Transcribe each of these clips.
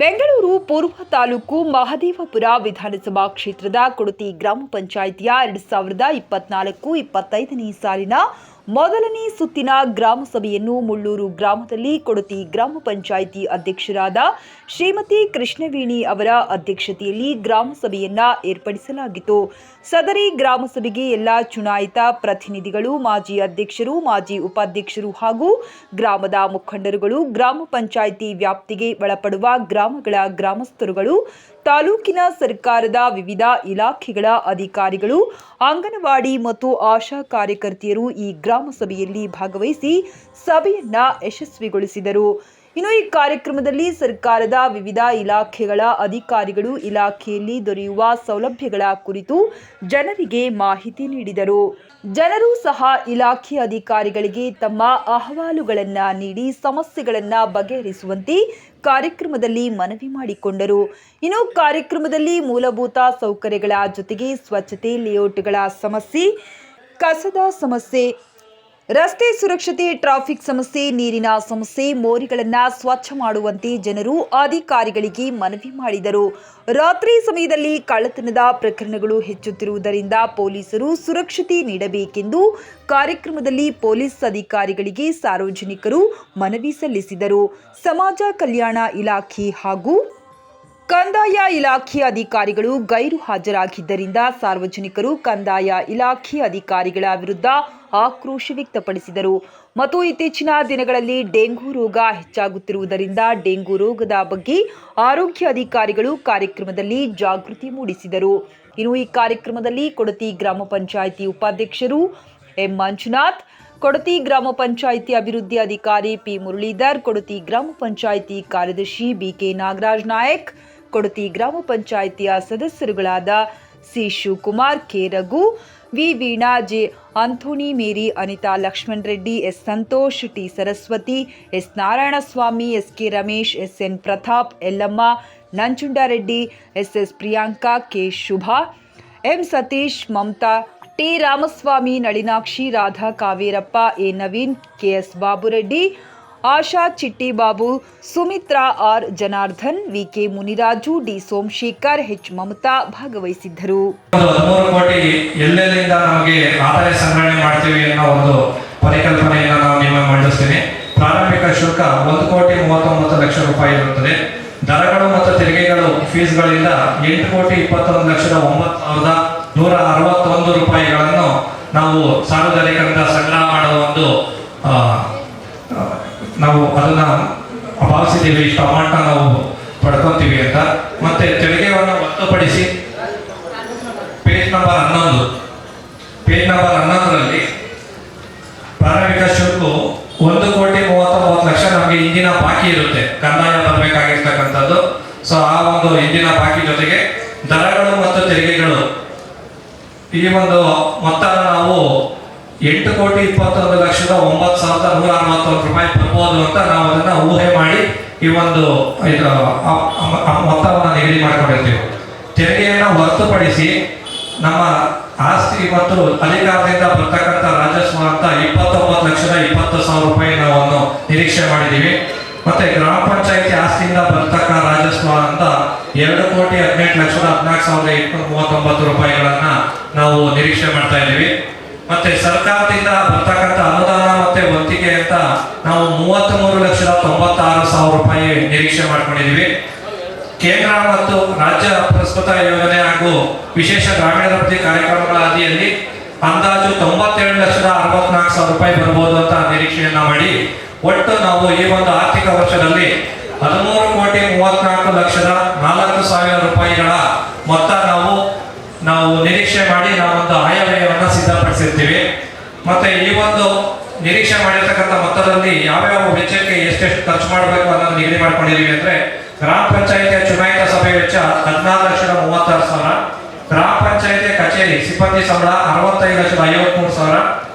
ಬೆಂಗಳೂರು ಪೂರ್ವ ತಾಲೂಕು ಮಹದೇವಪುರ ವಿಧಾನಸಭಾ ಕ್ಷೇತ್ರದ ಕೊಡತಿ ಗ್ರಾಮ ಪಂಚಾಯಿತಿಯ 2024-25ನೇ ಸಾಲಿನ ಮೊದಲನೇ ಸುತ್ತಿನ ಗ್ರಾಮ ಸಭೆಯನ್ನು ಮುಳ್ಳೂರು ಗ್ರಾಮದಲ್ಲಿ ಕೊಡತಿ ಗ್ರಾಮ ಪಂಚಾಯಿತಿ ಅಧ್ಯಕ್ಷರಾದ ಶ್ರೀಮತಿ ಕೃಷ್ಣವೇಣಿ ಅವರ ಅಧ್ಯಕ್ಷತೆಯಲ್ಲಿ ಗ್ರಾಮ ಸಭೆಯನ್ನ ಏರ್ಪಡಿಸಲಾಗಿತ್ತು. ಸದರಿ ಗ್ರಾಮ ಸಭೆಗೆ ಎಲ್ಲ ಚುನಾಯಿತ ಪ್ರತಿನಿಧಿಗಳು, ಮಾಜಿ ಅಧ್ಯಕ್ಷರು, ಮಾಜಿ ಉಪಾಧ್ಯಕ್ಷರು ಹಾಗೂ ಗ್ರಾಮದ ಮುಖಂಡರುಗಳು, ಗ್ರಾಮ ಪಂಚಾಯಿತಿ ವ್ಯಾಪ್ತಿಗೆ ಒಳಪಡುವ ಗ್ರಾಮಗಳ ಗ್ರಾಮಸ್ಥರುಗಳು, ತಾಲೂಕಿನ ಸರ್ಕಾರದ ವಿವಿಧ ಇಲಾಖೆಗಳ ಅಧಿಕಾರಿಗಳು, ಅಂಗನವಾಡಿ ಮತ್ತು ಆಶಾ ಕಾರ್ಯಕರ್ತೆಯರು ಈ ಗ್ರಾಮ ಸಭೆಯಲ್ಲಿ ಭಾಗವಹಿಸಿ ಸಭೆಯನ್ನ ಯಶಸ್ವಿಗೊಳಿಸಿದರು. ಇನ್ನು ಈ ಕಾರ್ಯಕ್ರಮದಲ್ಲಿ ಸರ್ಕಾರದ ವಿವಿಧ ಇಲಾಖೆಗಳ ಅಧಿಕಾರಿಗಳು ಇಲಾಖೆಯಲ್ಲಿ ದೊರೆಯುವ ಸೌಲಭ್ಯಗಳ ಕುರಿತು ಜನರಿಗೆ ಮಾಹಿತಿ ನೀಡಿದರು. ಜನರು ಸಹ ಇಲಾಖೆ ಅಧಿಕಾರಿಗಳಿಗೆ ತಮ್ಮ ಅಹವಾಲುಗಳನ್ನು ನೀಡಿ ಸಮಸ್ಯೆಗಳನ್ನು ಬಗೆಹರಿಸುವಂತೆ ಕಾರ್ಯಕ್ರಮದಲ್ಲಿ ಮನವಿ ಮಾಡಿಕೊಂಡರು. ಇನ್ನು ಕಾರ್ಯಕ್ರಮದಲ್ಲಿ ಮೂಲಭೂತ ಸೌಕರ್ಯಗಳ ಜೊತೆಗೆ ಸ್ವಚ್ಛತೆ, ಲೇಔಟ್ಗಳ ಸಮಸ್ಯೆ, ಕಸದ ಸಮಸ್ಯೆ, ರಸ್ತೆ ಸುರಕ್ಷತೆ, ಟ್ರಾಫಿಕ್ ಸಮಸ್ಯೆ, ನೀರಿನ ಸಮಸ್ಯೆ, ಮೋರಿಗಳನ್ನು ಸ್ವಚ್ಛ ಮಾಡುವಂತೆ ಜನರು ಅಧಿಕಾರಿಗಳಿಗೆ ಮನವಿ ಮಾಡಿದರು. ರಾತ್ರಿ ಸಮಯದಲ್ಲಿ ಕಳ್ಳತನದ ಪ್ರಕರಣಗಳು ಹೆಚ್ಚುತ್ತಿರುವುದರಿಂದ ಪೊಲೀಸರು ಸುರಕ್ಷತೆ ನೀಡಬೇಕೆಂದು ಕಾರ್ಯಕ್ರಮದಲ್ಲಿ ಪೊಲೀಸ್ ಅಧಿಕಾರಿಗಳಿಗೆ ಸಾರ್ವಜನಿಕರು ಮನವಿ ಸಲ್ಲಿಸಿದರು. ಸಮಾಜ ಕಲ್ಯಾಣ ಇಲಾಖೆ ಹಾಗೂ ಕಂದಾಯ ಇಲಾಖೆ ಅಧಿಕಾರಿಗಳು ಗೈರು ಹಾಜರಾಗಿದ್ದರಿಂದ ಸಾರ್ವಜನಿಕರು ಕಂದಾಯ ಇಲಾಖೆ ಅಧಿಕಾರಿಗಳ ವಿರುದ್ಧ ಆಕ್ರೋಶ ವ್ಯಕ್ತಪಡಿಸಿದರು. ಮತ್ತು ಇತ್ತೀಚಿನ ದಿನಗಳಲ್ಲಿ ಡೆಂಗು ರೋಗ ಹೆಚ್ಚಾಗುತ್ತಿರುವುದರಿಂದ ಡೆಂಗು ರೋಗದ ಬಗ್ಗೆ ಆರೋಗ್ಯ ಅಧಿಕಾರಿಗಳು ಕಾರ್ಯಕ್ರಮದಲ್ಲಿ ಜಾಗೃತಿ ಮೂಡಿಸಿದರು. ಇನ್ನು ಈ ಕಾರ್ಯಕ್ರಮದಲ್ಲಿ ಕೊಡತಿ ಗ್ರಾಮ ಪಂಚಾಯಿತಿ ಉಪಾಧ್ಯಕ್ಷರು ಎಂ ಮಂಜುನಾಥ್, ಕೊಡತಿ ಗ್ರಾಮ ಪಂಚಾಯಿತಿ ಅಭಿವೃದ್ಧಿ ಅಧಿಕಾರಿ ಪಿ ಮುರಳೀಧರ್, ಕೊಡತಿ ಗ್ರಾಮ ಪಂಚಾಯಿತಿ ಕಾರ್ಯದರ್ಶಿ ಬಿಕೆ ನಾಗರಾಜ್ ನಾಯಕ್, ಕೊಡತಿ ಗ್ರಾಮ ಪಂಚಾಯಿತಿಯ ಸದಸ್ಯರುಗಳಾದ C Shivakumar, K Raghu, V Veena, J Anthony, Mary, Anitha, Lakshman Reddy, S Santosh, T Saraswathi, S Narayanaswamy, S K Ramesh, S N Pratap, Yellamma, Nanjundareddy, S S Priyanka, K Shubha, M Satish, Mamatha, T Ramaswamy, Nalinakshi, Radha, Kaverappa, A Naveen, K S Babureddy, Asha, Chitti Babu, Sumitra, R Janardhan, V K Muniraju, D Somashekar, H Mamatha ಭಾಗವಹಿಸಿದ್ದರು. 13 ಕೋಟಿ ಎಲ್ಲೆಲ್ಲಿಂದ ನಮಗೆ ಆದಾಯ ಸಂಗ್ರಹಣೆ ಮಾಡ್ತೀವಿ ಅನ್ನೋ ಒಂದು ಪರಿಕಲ್ಪನೆಯನ್ನು ನಾವು ನಿಮಗೆ ಮಂಡಿಸ್ತೀನಿ. ಪ್ರಾರಂಭಿಕ ಶುಲ್ಕ 1,39,00,000 ಇರುತ್ತದೆ. ದರಗಳು ಮತ್ತು ತೆರಿಗೆಗಳು ಫೀಸ್ಗಳಿಂದ 8,21,09,161 ರೂಪಾಯಿಗಳನ್ನು ನಾವು ಸಾರ್ವಜನಿಕರಿಂದ ಸಂಗ್ರಹ ಮಾಡುವ ಒಂದು ನಾವು ಅದನ್ನ ಭಾವಿಸಿದ್ದೀವಿ. ಇಷ್ಟು ಅಮೌಂಟ್ ನಾವು ಪಡ್ಕೊತೀವಿ ಅಂತ. ಮತ್ತೆ ತೆರಿಗೆಯನ್ನು ಹೊರತುಪಡಿಸಿ ಪೇಜ್ ನಂಬರ್ 11ರಲ್ಲಿ ಪ್ರಾರಂಭಿಕ ಶುಲ್ಕ 1,39,00,000 ನಮಗೆ ಇಂದಿನ ಬಾಕಿ ಇರುತ್ತೆ, ಕಂದಾಯ ಬರಬೇಕಾಗಿರ್ತಕ್ಕಂಥದ್ದು. ಸೊ ಆ ಒಂದು ಇಂದಿನ ಬಾಕಿ ಜೊತೆಗೆ ದರಗಳು ಮತ್ತು ತೆರಿಗೆಗಳು ಈ ಒಂದು ಮೊತ್ತ ನಾವು 8,21,09,161 ರೂಪಾಯಿ ಬರ್ಬೋದು ಅಂತ ನಾವು ಅದನ್ನ ಊಹೆ ಮಾಡಿ ಈ ಒಂದು ಮೊತ್ತವನ್ನು ನಿಗದಿ ಮಾಡ್ಕೊಂಡಿರ್ತೀವಿ. ತೆರಿಗೆಯನ್ನು ಹೊರತುಪಡಿಸಿ ನಮ್ಮ ಆಸ್ತಿ ಮತ್ತು ಅಧಿಕಾರದಿಂದ ಬರ್ತಕ್ಕಂಥ ರಾಜಸ್ವ ಅಂತ 29,20,000 ರೂಪಾಯಿ ನಾವು ನಿರೀಕ್ಷೆ ಮಾಡಿದ್ದೀವಿ. ಮತ್ತೆ ಗ್ರಾಮ ಪಂಚಾಯಿತಿ ಆಸ್ತಿಯಿಂದ ಬರ್ತಕ್ಕ ರಾಜಸ್ವ ಅಂತ 2,18,14,839 ರೂಪಾಯಿಗಳನ್ನ ನಾವು ನಿರೀಕ್ಷೆ ಮಾಡ್ತಾ ಇದ್ದೀವಿ. ಮತ್ತೆ ಸರ್ಕಾರದಿಂದ ಬರ್ತಕ್ಕಂಥ ಅನುದಾನ ಮತ್ತೆ ವಂತಿಗೆ ಅಂತ ನಾವು 33,96,000 ರೂಪಾಯಿ ನಿರೀಕ್ಷೆ ಮಾಡ್ಕೊಂಡಿದ್ದೀವಿ. ಕೇಂದ್ರ ಮತ್ತು ರಾಜ್ಯ ಪ್ರಸ್ತುತ ಯೋಜನೆ ಹಾಗೂ ವಿಶೇಷ ಗ್ರಾಮೀಣಾಭಿವೃದ್ಧಿ ಕಾರ್ಯಕ್ರಮಗಳ ಅಡಿಯಲ್ಲಿ ಅಂದಾಜು 97,64,000 ರೂಪಾಯಿ ಬರ್ಬೋದು ಅಂತ ನಿರೀಕ್ಷೆಯನ್ನ ಮಾಡಿ ಒಟ್ಟು ನಾವು ಈ ಒಂದು ಆರ್ಥಿಕ ವರ್ಷದಲ್ಲಿ 13,34,04,000 ರೂಪಾಯಿಗಳ ಮೊತ್ತ ನಾವು ನಿರೀಕ್ಷೆ ಮಾಡಿ ನಾವೊಂದು ಆಯವ್ಯಯವನ್ನು ಸಿದ್ಧಪಡಿಸಿರ್ತೀವಿ. ಮತ್ತೆ ಈ ಒಂದು ನಿರೀಕ್ಷೆ ಮಾಡಿರ್ತಕ್ಕಂಥ ಮೊತ್ತದಲ್ಲಿ ಯಾವ್ಯಾವ ವೆಚ್ಚಕ್ಕೆ ಎಷ್ಟೆಷ್ಟು ಖರ್ಚು ಮಾಡಬೇಕು ಅನ್ನೋದು ನಿಗದಿ ಮಾಡ್ಕೊಂಡಿದೀವಿ ಅಂದ್ರೆ, ಗ್ರಾಮ ಪಂಚಾಯಿತಿಯ ಚುನಾಯಿತ ಸಭೆ ವೆಚ್ಚ 14,36,000, ಗ್ರಾಮ ಪಂಚಾಯಿತಿಯ ಕಚೇರಿ ಸಿಬ್ಬಂದಿ ಸಂಬಳ 65,53,000,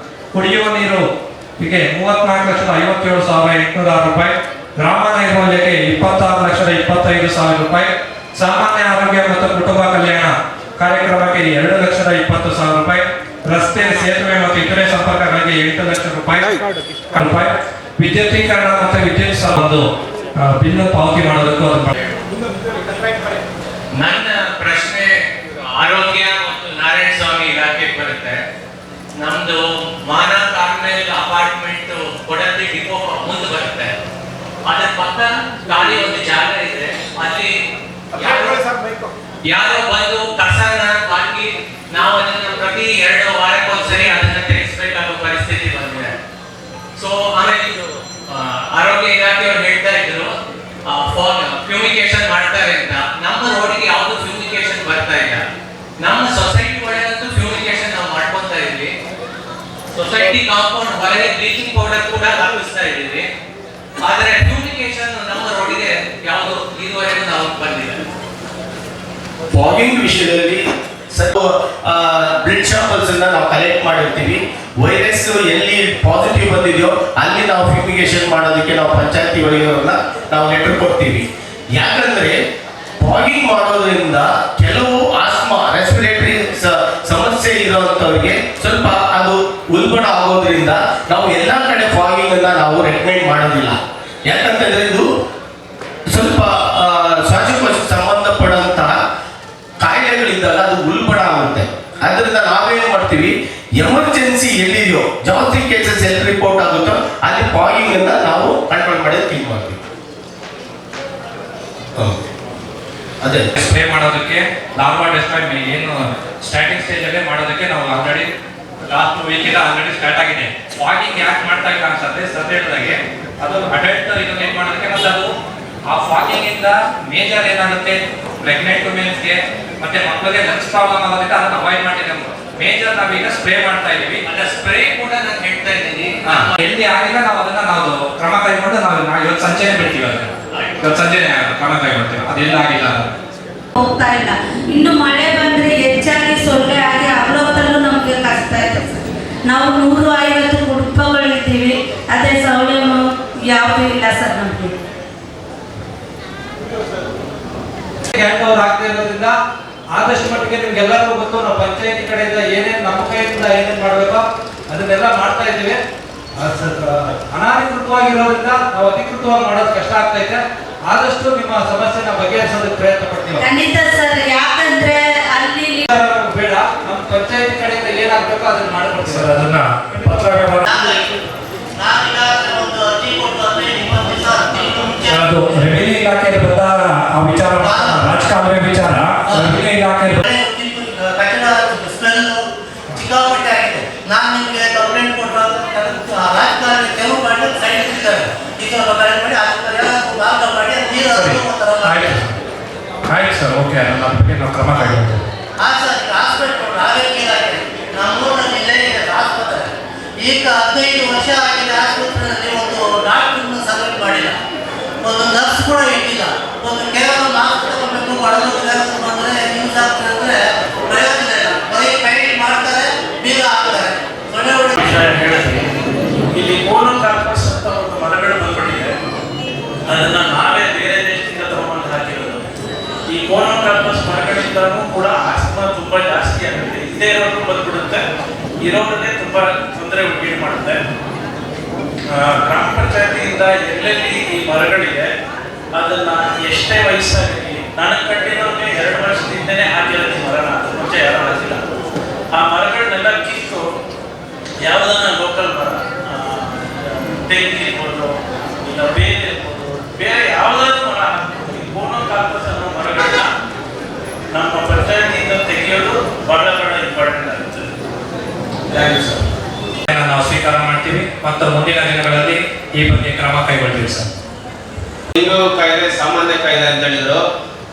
ಕುಡಿಯುವ ನೀರು ಹೀಗೆ 34,57,806 ರೂಪಾಯಿ, ಗ್ರಾಮ ನೈರ್ಮಲ್ಯಕ್ಕೆ 26,25,000 ರೂಪಾಯಿ, ಸಾಮಾನ್ಯ ಆರೋಗ್ಯ ಮತ್ತು ಕುಟುಂಬ ಕಲ್ಯಾಣ ಕಾರ್ಯಕ್ರಮಕ್ಕೆ 2,20,000 ರೂಪಾಯಿ, ರಸ್ತೆ, ಸೇತುವೆ ಮತ್ತು ಇತರೆ ಸಂಪರ್ಕಗಳಿಗೆ 8 ಲಕ್ಷ ರೂಪಾಯಿ, ವಿದ್ಯುದೀಕರಣ ಮತ್ತು ವಿದ್ಯುತ್ ಒಂದು ಬಿಲ್ಲು ಪಾವತಿ ಮಾಡೋದಕ್ಕೂ ಅದರ ಪಕ್ಕ ಖಾಲಿ ಒಂದು ಜಾಗ ಇದೆ, ಅಲ್ಲಿ ಯಾರೋ ಬಂದು ಕಸನ ಹಾಕಿ ನಾವು ಅದನ್ನ ಪ್ರತಿ 2 ವಾರಕ್ಕೊಂದ್ಸರಿ ಅದನ್ನ ತೆಗೆಸಬೇಕಾದ ಪರಿಸ್ಥಿತಿ ಬಂದಿದೆ. ಸೊ ಆಮೇಲೆ ಆರೋಗ್ಯ ಇಲಾಖೆಯವರು ಹೇಳ್ತಾ ಇದ್ರು ಫ್ಯೂಮಿಕೇಶನ್ ಮಾಡ್ತಾರೆ ಅಂತ. ನಮ್ಮ ರೋಡಿಗೆ ಯಾವ್ದು ಫ್ಯೂಮಿಕೇಶನ್ ಬರ್ತಾ ಇಲ್ಲ. ನಮ್ಮ ಸೊಸೈಟಿ ಒಳಗಂತೂ ಫ್ಯೂಮಿಕೇಶನ್ ನಾವು ಮಾಡ್ಕೊಂತಾ ಇದ್ವಿ. ಸೊಸೈಟಿ ಕಾಂಪೌಂಡ್ ಹೊರಗೆ ಬ್ಲೀಚಿಂಗ್ ಪೌಡರ್ ಕೂಡ ಹಾಕಿಸ್ತಾ ಇದ್ದೀವಿ. ಆದರೆ ಫ್ಯೂಮಿಕೇಶನ್ ನಮ್ಮ ರೋಡಿಗೆ ಯಾವುದು ಇದುವರೆಗೂ ನಾವು ಬಂದಿಲ್ಲ. ಫಾಗಿಂಗ್ ವಿಷಯದಲ್ಲಿ ಬ್ಲಡ್ ಶಾಂಪಲ್ಸ್ ಅನ್ನ ನಾವು ಕಲೆಕ್ಟ್ ಮಾಡಿರ್ತೀವಿ. ವೈರಸ್ ಎಲ್ಲಿ ಪಾಸಿಟಿವ್ ಬಂದಿದೆಯೋ ಅಲ್ಲಿ ನಾವು ಫ್ಯೂಮಿಗೇಷನ್ ಮಾಡೋದಕ್ಕೆ ನಾವು ಪಂಚಾಯತಿ ಒಳಗಿರೋರ್ನ ನಾವು ಲೆಟರ್ ಕೊಡ್ತೀವಿ. ಯಾಕಂದ್ರೆ ಫಾಗಿಂಗ್ ಮಾಡೋದ್ರಿಂದ ಕೆಲವು ಆಸ್ಮಾ ರೆಸ್ಪಿರೇಟರಿ ಸಮಸ್ಯೆ ಇರುವಂತವ್ರಿಗೆ ಸ್ವಲ್ಪ ಅದು ಉಲ್ಬಣ ಆಗೋದ್ರಿಂದ ನಾವು ಎಲ್ಲಾ ಕಡೆ ಫಾಗಿಂಗ್ ಅನ್ನ ನಾವು ರೆಕಮೆಂಡ್ ಮಾಡೋದಿಲ್ಲ. ಯಾಕಂತಂದ್ರೆ ಇದು ಸ್ವಲ್ಪ ಶ್ವಾಸಕೋಶಕ್ಕೆ ಸಂಬಂಧಪಡುವಂತಹ ಕಾಯಿಲೆಗಳಿದ್ದಾಗ ಅದು ಉಲ್ಬಣ ಆಗುತ್ತೆ. ಅದರಿಂದ ನಾವೇನು ಮಾಡ್ತೀವಿ, ಎಮರ್ಜೆನ್ಸಿ ಎಲ್ಲಿದೆಯೋ ಜಾಸ್ತಿ ಕೇಸಸ್ ಎಲ್ಲಿ ರಿಪೋರ್ಟ್ ಆಗುತ್ತೋ ಅಲ್ಲಿ ಫಾಗಿಂಗ್ ಅನ್ನ ನಾವು ಕಂಟ್ರೋಲ್ ಮಾಡಿ ಕ್ಲೀನ್ ಮಾಡ್ತೀವಿ. ಅದೇ ಸ್ಪ್ರೇ ಮಾಡೋದಕ್ಕೆ ಲಾರ್ವಾ ಡೆಸ್ಟ್ರಾಯ್ ಏನು ಸ್ಟಾರ್ಟಿಂಗ್ ಸ್ಟೇಜ್ ಅಲ್ಲೇ ಮಾಡೋದಕ್ಕೆ ನಾವು already last week already start ಆಗಿದೆ. ಫಾಗಿಂಗ್ ಯಾಕೆ ಮಾಡ್ತಾ ಇಲ್ಲ ಅನ್ಸುತ್ತೆ ಸರ್ ಹೇಳಿದಾಗೆ, ಅದು ಅಡಲ್ಟ್ ಇದನ್ನ ಏನ್ ಮಾಡೋದಕ್ಕೆ ಮತ್ತೆ ಅದು ಆ ಫಾಗಿಂಗ್ ಇಂದ ಮೇಜರ್ ಏನಾಗುತ್ತೆ ಪ್ರೆಗ್ನೆಂಟ್ ವುಮೆನ್ಸ್ಗೆ ಮತ್ತೆ ಮಕ್ಕಳಿಗೆ ಲಂಗ್ಸ್ ಪ್ರಾಬ್ಲಮ್ ಆಗೋದಕ್ಕೆ ಅದನ್ನ ಅವಾಯ್ಡ್ ಮಾಡಿದ್ರೆ ಮೇಜರ್ ನಾವೀಗ ಸ್ಪ್ರೇ ಮಾಡ್ತಾ ಇದೀವಿ. ಅದ ಸ್ಪ್ರೇ ಕೂಡ ನಾನು ಹೇಳ್ತಾ ಇದ್ದೀನಿ. ಎಲ್ಲಿ ಆಗಿಲ್ಲ ನಾವು ಅದನ್ನ ನಾವು ಕ್ರಮ ಕೈಗೊಂಡು ನಾವು ಇವತ್ತು ಸಂಜೆನೆ ಬಿಡ್ತೀವಿ. ಅದನ್ನ ಇವತ್ತು ಸಂಜೆನೆ ಕ್ರಮ ಕೈಗೊಳ್ತೀವಿ. ಅದೆಲ್ಲ ಆಗಿಲ್ಲ ಹೋಗ್ತಾ ಇಲ್ಲ. ಇನ್ನು ಮಳೆ ಬಂದ್ರೆ ಹೆಚ್ಚಾಗಿ ಸೊಳ್ಳೆ ಆಗಿ ಅವಲೋಕದಲ್ಲೂ ನಮಗೆ ಕಷ್ಟ ಇದೆ ಸರ್. ನಾವು 150 ಕುಟುಂಬಗಳಿದ್ದೀವಿ. ಅದೇ ಸೌಲಭ್ಯ ಯಾವುದೂ ಇಲ್ಲ ಸರ್ ನಮಗೆ. ಹ್ಯಾಂಡ್ ಓವರ್ ಆಗ್ತಾ ಇರೋದ್ರಿಂದ ಆದಷ್ಟು ಮಟ್ಟಿಗೆ ನಿಮ್ಗೆಲ್ಲರಿಗೂ ಗೊತ್ತು, ನಾವು ಪಂಚಾಯತಿ ಕಡೆಯಿಂದ ಏನೇನು ನಮ್ಮ ಕೈಯಿಂದ ಏನೇನು ಮಾಡಬೇಕೋ ಅದನ್ನೆಲ್ಲ ಮಾಡ್ತಾ ಇದ್ದೀವಿ. ಅನಾಧಿಕೃತವಾಗಿರೋದ್ರಿಂದ ನಾವು ಅಧಿಕೃತವಾಗಿ ಮಾಡೋದು ಕಷ್ಟ ಆಗ್ತೈತೆ. ಆದಷ್ಟು ನಿಮ್ಮ ಸಮಸ್ಯೆನ ಬಗೆಹರಿಸೋದಕ್ಕೆ ಪ್ರಯತ್ನ ಪಡ್ತೀವಿ. ಖಂಡಿತ ಸರ್. ಯಾಕಂದ್ರೆ ಅಲ್ಲಿ ಬೇಡ, ನಮ್ಮ ಪಂಚಾಯತಿ ಕಡೆಯಿಂದ ಏನಾಗಬೇಕೋ ಅದನ್ನ ಮಾಡ್ಕೊಡ್ತೀವಿ. ಸರ್ ಅದನ್ನ ಪತ್ರ ಅದು ರೆವಿನ್ಯೂ ಇಲಾಖೆ ಬಂದಾಗ ಆ ವಿಚಾರ ರಾಜಕಾಲುವೆ ವಿಚಾರ ರೆವಿನ್ಯೂ ಇಲಾಖೆ ಕಟ್ಟಡ ಸ್ಮೆಲ್ ಸಿಕ್ಕಾಪಟ್ಟೆ ಆಗಿದೆ. ನಾನು ನಿಮಗೆ ಕಂಪ್ಲೇಂಟ್ ಕೊಟ್ಟರು ರಾಜಕಾರಣಿ ತೆರವು ಮಾಡಿ ಸೈಡ್ ಇಟ್ಟಿದ್ದಾರೆ. ಈಗ ಕರೆಕ್ಟ್ ಮಾಡಿ ಭಾಗ ಮಾಡಿ ನೀರು ಆಯ್ತು ಸರ್, ಓಕೆ. ಅದ್ರ ಬಗ್ಗೆ ನಾವು ಕ್ರಮ ಕೈಗೊಳ್ತೀವಿ. ಸರ್ ಹಾಸ್ಪಿಟಲ್ ಆರೋಗ್ಯ ಇಲಾಖೆ ನಮ್ಮೂರಿನಲ್ಲಿ ಇಲ್ಲೇ ಇದೆ ಆಸ್ಪತ್ರೆ. ಈಗ 15 ವರ್ಷ ಆಗಿದೆ. ಆಸ್ಪತ್ರೆಯಲ್ಲಿ ಒಂದು ಡಾಕ್ಟರ್ನ ಸೆಲೆಕ್ಟ್ ಮಾಡಿಲ್ಲ, ಒಂದು ನರ್ಸ್ ಕೂಡ ಇಟ್ಟಿಲ್ಲ. ಒಂದು ಕೇವಲ ಮಾಸ್ಕ್ ತಗೋಬೇಕು, ಬಡವರು ಬಂದರೆ ನ್ಯೂಸ್ ಆಗ್ತದೆ ಅಂದರೆ ಪ್ರಯೋಜನ ಇಲ್ಲ. ಬರೀ ಪೈಂಟ್ ಮಾಡ್ತಾರೆ, ಬೀಗ ಹಾಕ್ತಾರೆ. ಇಲ್ಲಿ ಮೋನೋಕಾರ್ಪಸ್ ಅಂತ ಒಂದು ಮರಗಳು ಬಂದ್ಬಿಟ್ಟಿದೆ. ಅದನ್ನ ನಾವೇ ಬೇರೆ ದೇಶದಿಂದ ತಗೊಂಡು ಹಾಕಿರೋದು. ಈ ಮೋನೋಕಾರ್ಪಸ್ ಮರಗಳಿಂದನೂ ಕೂಡ ಆಸ್ಮಾ ತುಂಬಾ ಜಾಸ್ತಿ ಆಗುತ್ತೆ. ಇಲ್ಲೇ ಇರೋರು ಬಂದ್ಬಿಡುತ್ತೆ, ಇರೋರನ್ನೇ ತುಂಬಾ ತೊಂದರೆ ಉಂಟು ಮಾಡುತ್ತೆ. ಗ್ರಾಮ ಪಂಚಾಯತಿಯಿಂದ ಎಲ್ಲೆಲ್ಲಿ ಈ ಮರಗಳಿದೆ ಅದನ್ನ ಎಷ್ಟೇ ವಯಸ್ಸಾಗಲಿ, ನನಗೆ ಕಟ್ಟಿರೋಕೆ 2 ವರ್ಷದಿಂದನೇ ಹಾಕಿರೋದು ಮರನ, ಅದ್ರ ಮುಂಚೆ ಯಾರು ಹಾಕಿಲ್ಲ. ಆ ಮರಗಳನ್ನೆಲ್ಲ ಕಿತ್ತು ಯಾವುದನ್ನ ಲೋಕಲ್ ಮರ ತೆಂಗು ಇರ್ಬೋದು, ಇಲ್ಲ ಬೇರೆ ಇರ್ಬೋದು, ಬೇರೆ ಯಾವುದಾದ್ರು ಮರ ಹಾಕ್ಬೋದು. ಈ ಮೋನೋಕಾರ್ಪಸ್ ಅನ್ನೋ ಮರಗಳನ್ನ ನಮ್ಮ ಪಂಚಾಯತಿಯಿಂದ ತೆಗೆಯೋದು ಬಹಳ ಇಂಪಾರ್ಟೆಂಟ್ ಆಗುತ್ತೆ. ನಾವು ಸ್ವೀಕಾರ ಮಾಡ್ತೀವಿ ಮತ್ತು ಮುಂದಿನ ದಿನಗಳಲ್ಲಿ ಈ ಬಗ್ಗೆ ಕ್ರಮ ಕೈಗೊಳ್ತೀವಿ ಸರ್. ಡೆಂಗು ಕಾಯಿಲೆ ಸಾಮಾನ್ಯ ಕಾಯಿಲೆ ಅಂತ ಹೇಳಿದ್ರು.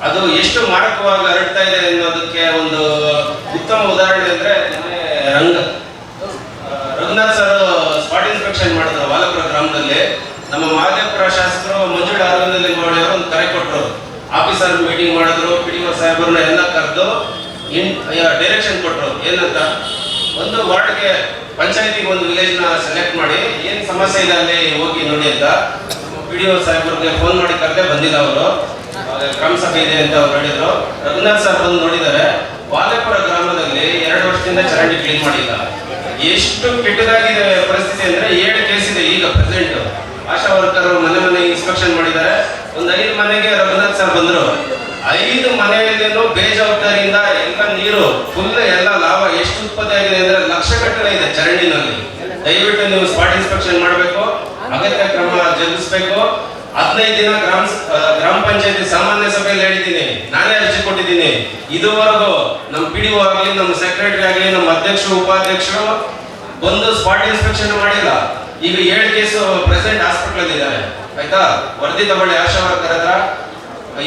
ಅದು ಎಷ್ಟು ಮಾರಕವಾಗಿ ಹರಡ್ತಾ ಇದೆ ಅನ್ನೋದಕ್ಕೆ ಒಂದು ಉತ್ತಮ ಉದಾಹರಣೆ ಅಂದ್ರೆ ರಘುನಾಥ್ ಸರ್ ಸ್ಪಾಟ್ ಇನ್ಸ್ಪೆಕ್ಷನ್ ಮಾಡಿದ್ರು ವಾಲಪುರ ಗ್ರಾಮದಲ್ಲಿ. ನಮ್ಮ ಮಹದೇವಪುರ ಶಾಸಕರು ಮಂಜುಳಾ ಅರವಿಂದ ಲಿಂಗೋಳಿ ಅವರು ಒಂದು ಕರೆ ಕೊಟ್ಟರು. ಆಫೀಸರ್ ಮೀಟಿಂಗ್ ಮಾಡಿದ್ರು, PDO ಸಾಹೇಬರನ್ನ ಎಲ್ಲ ಕರೆದು ಡೈರೆಕ್ಷನ್ ಕೊಟ್ಟರು. ಏನಂತ, ಒಂದು ವಾರ್ಡ್ಗೆ ಪಂಚಾಯತಿಗೆ ಒಂದು ವಿಲೇಜ್ನ ಸೆಲೆಕ್ಟ್ ಮಾಡಿ ಏನು ಸಮಸ್ಯೆ ಇದೆ ಅಲ್ಲಿ ಹೋಗಿ ನೋಡಿ ಅಂತ PDO ಸಾಹೇಬರಿಗೆ ಫೋನ್ ಮಾಡಿ ಕರೆದೇ ಬಂದಿಲ್ಲ. ಅವರು ಗ್ರಾಮ ಸಭೆ ಇದೆ ಅಂತ ಅವ್ರು ಹೇಳಿದ್ರು. ರಘುನಾಥ್ ಸರ್ ಬಂದು ನೋಡಿದ್ದಾರೆ. ವಾಲೇಪುರ ಗ್ರಾಮದಲ್ಲಿ 2 ವರ್ಷದಿಂದ ಚರಂಡಿ ಕ್ಲೀನ್ ಮಾಡಿಲ್ಲ. ಎಷ್ಟು ಕೆಟ್ಟದಾಗಿದೆ ಪರಿಸ್ಥಿತಿ ಅಂದ್ರೆ 7 ಕೇಸ್ ಇದೆ ಈಗ ಪ್ರೆಸೆಂಟ್. ಆಶಾ ವರ್ಕರ್ ಮನೆ ಇನ್ಸ್ಪೆಕ್ಷನ್ ಮಾಡಿದ್ದಾರೆ. ಒಂದು 5 ಮನೆಗೆ ರಘುನಾಥ್ ಸರ್ ಬಂದ್ರು. 5 ಮನೆಯಲ್ಲೇನೋ ಬೇಜವಾಬ್ದಾರಿಯಿಂದ ಎಲ್ಲ ನೀರು ಫುಲ್ ಎಲ್ಲ ಲಾಭ ಎಷ್ಟು ಉತ್ಪತ್ತಿ ಆಗಿದೆ ಅಂದ್ರೆ ಲಕ್ಷಗಟ್ಟಲೆ ಇದೆ ಚರಂಡಿನಲ್ಲಿ. ದಯವಿಟ್ಟು ನೀವು ಸ್ಪಾಟ್ ಇನ್ಸ್ಪೆಕ್ಷನ್ ಮಾಡಬೇಕು, ಅಗತ್ಯ ಕ್ರಮ ಜರುಗಿಸಬೇಕು. 15 ದಿನ ಗ್ರಾಮ ಪಂಚಾಯತಿ ಸಾಮಾನ್ಯ ಸಭೆಯಲ್ಲಿ ಹೇಳಿದ್ದೀನಿ, ನಾನೇ ಅರ್ಜಿ ಕೊಟ್ಟಿದ್ದೀನಿ. ಇದುವರೆಗೂ ನಮ್ಮ PDO ಆಗಲಿ, ನಮ್ಮ ಸೆಕ್ರೆಟರಿ ಆಗಲಿ, ನಮ್ಮ ಅಧ್ಯಕ್ಷರು ಉಪಾಧ್ಯಕ್ಷರು ಒಂದು ಸ್ಪಾಟ್ ಇನ್ಸ್ಪೆಕ್ಷನ್ ಮಾಡಿಲ್ಲ. ಈಗ 7 ಕೇಸ್ ಪ್ರೆಸೆಂಟ್ ಹಾಸ್ಪಿಟಲ್ ಇದ್ದಾರೆ. ಆಯ್ತಾ, ವರದಿ ತಗೊಳ್ಳಿ ಆಶಾ ವರ್ಕರ್ ಹತ್ರ.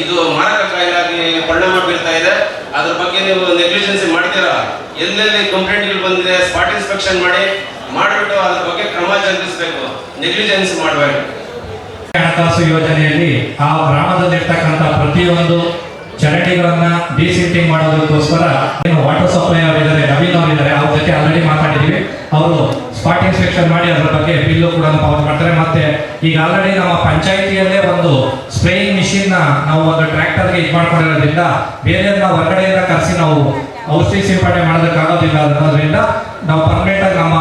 ಇದು ಮಾರಕ ಕಾಯಿಲಾಗಿ ಪರಿಣಾಮ ಬೀರ್ತಾ ಇದೆ. ಅದ್ರ ಬಗ್ಗೆ ನೀವು ನೆಗ್ಲಿಜೆನ್ಸಿ ಮಾಡ್ತೀರಾ? ಎಲ್ಲೆಲ್ಲಿ ಕಂಪ್ಲೇಂಟ್ಗಳು ಬಂದಿದೆ ಸ್ಪಾಟ್ ಇನ್ಸ್ಪೆಕ್ಷನ್ ಮಾಡಿಬಿಟ್ಟು ಅದ್ರ ಬಗ್ಗೆ ಕ್ರಮ ಜರುಗಿಸಬೇಕು, ನೆಗ್ಲಿಜೆನ್ಸಿ ಮಾಡಬೇಕು. ಹಣಕಾಸು ಯೋಜನೆಯಲ್ಲಿ ಆ ಗ್ರಾಮದಲ್ಲಿರ್ತಕ್ಕಂಥ ಪ್ರತಿಯೊಂದು ಚರಂಡಿಗಳನ್ನ ಡಿಸಿಂಟಿಂಗ್ ಮಾಡೋದಕ್ಕೋಸ್ಕರ ಏನು ವಾಟರ್ ಸಪ್ಲೈ ಅವರಿದ್ದಾರೆ, ನವೀನ್ ಅವರಿದ್ದಾರೆ, ಅವ್ರ ಜೊತೆ ಆಲ್ರೆಡಿ ಮಾತಾಡಿದ್ದೀವಿ. ಅವರು ಸ್ಪಾಟ್ ಇನ್ಸ್ಪೆಕ್ಷನ್ ಮಾಡಿ ಅದರ ಬಗ್ಗೆ ಬಿಲ್ಲು ಕೂಡ ಪಾವತಿ ಮಾಡ್ತಾರೆ. ಮತ್ತೆ ಈಗ ಆಲ್ರೆಡಿ ನಮ್ಮ ಪಂಚಾಯಿತಿಯಲ್ಲೇ ಒಂದು ಸ್ಪ್ರೇಯಿಂಗ್ ಮಿಷಿನ್ ನಾವು ಒಂದು ಟ್ರ್ಯಾಕ್ಟರ್ಗೆ ಇದು ಮಾಡ್ಕೊಂಡಿರೋದ್ರಿಂದ ಬೇರೆ ಹೊರಗಡೆಯಿಂದ ಕರೆಸಿ ನಾವು ಔಷಧಿ ಸಿಂಪಡಣೆ ಮಾಡೋದಕ್ಕಾಗೋದಿಲ್ಲ. ಅನ್ನೋದ್ರಿಂದ ನಾವು ಪರ್ಮನೆಂಟ್ ಆಗಿ ನಮ್ಮ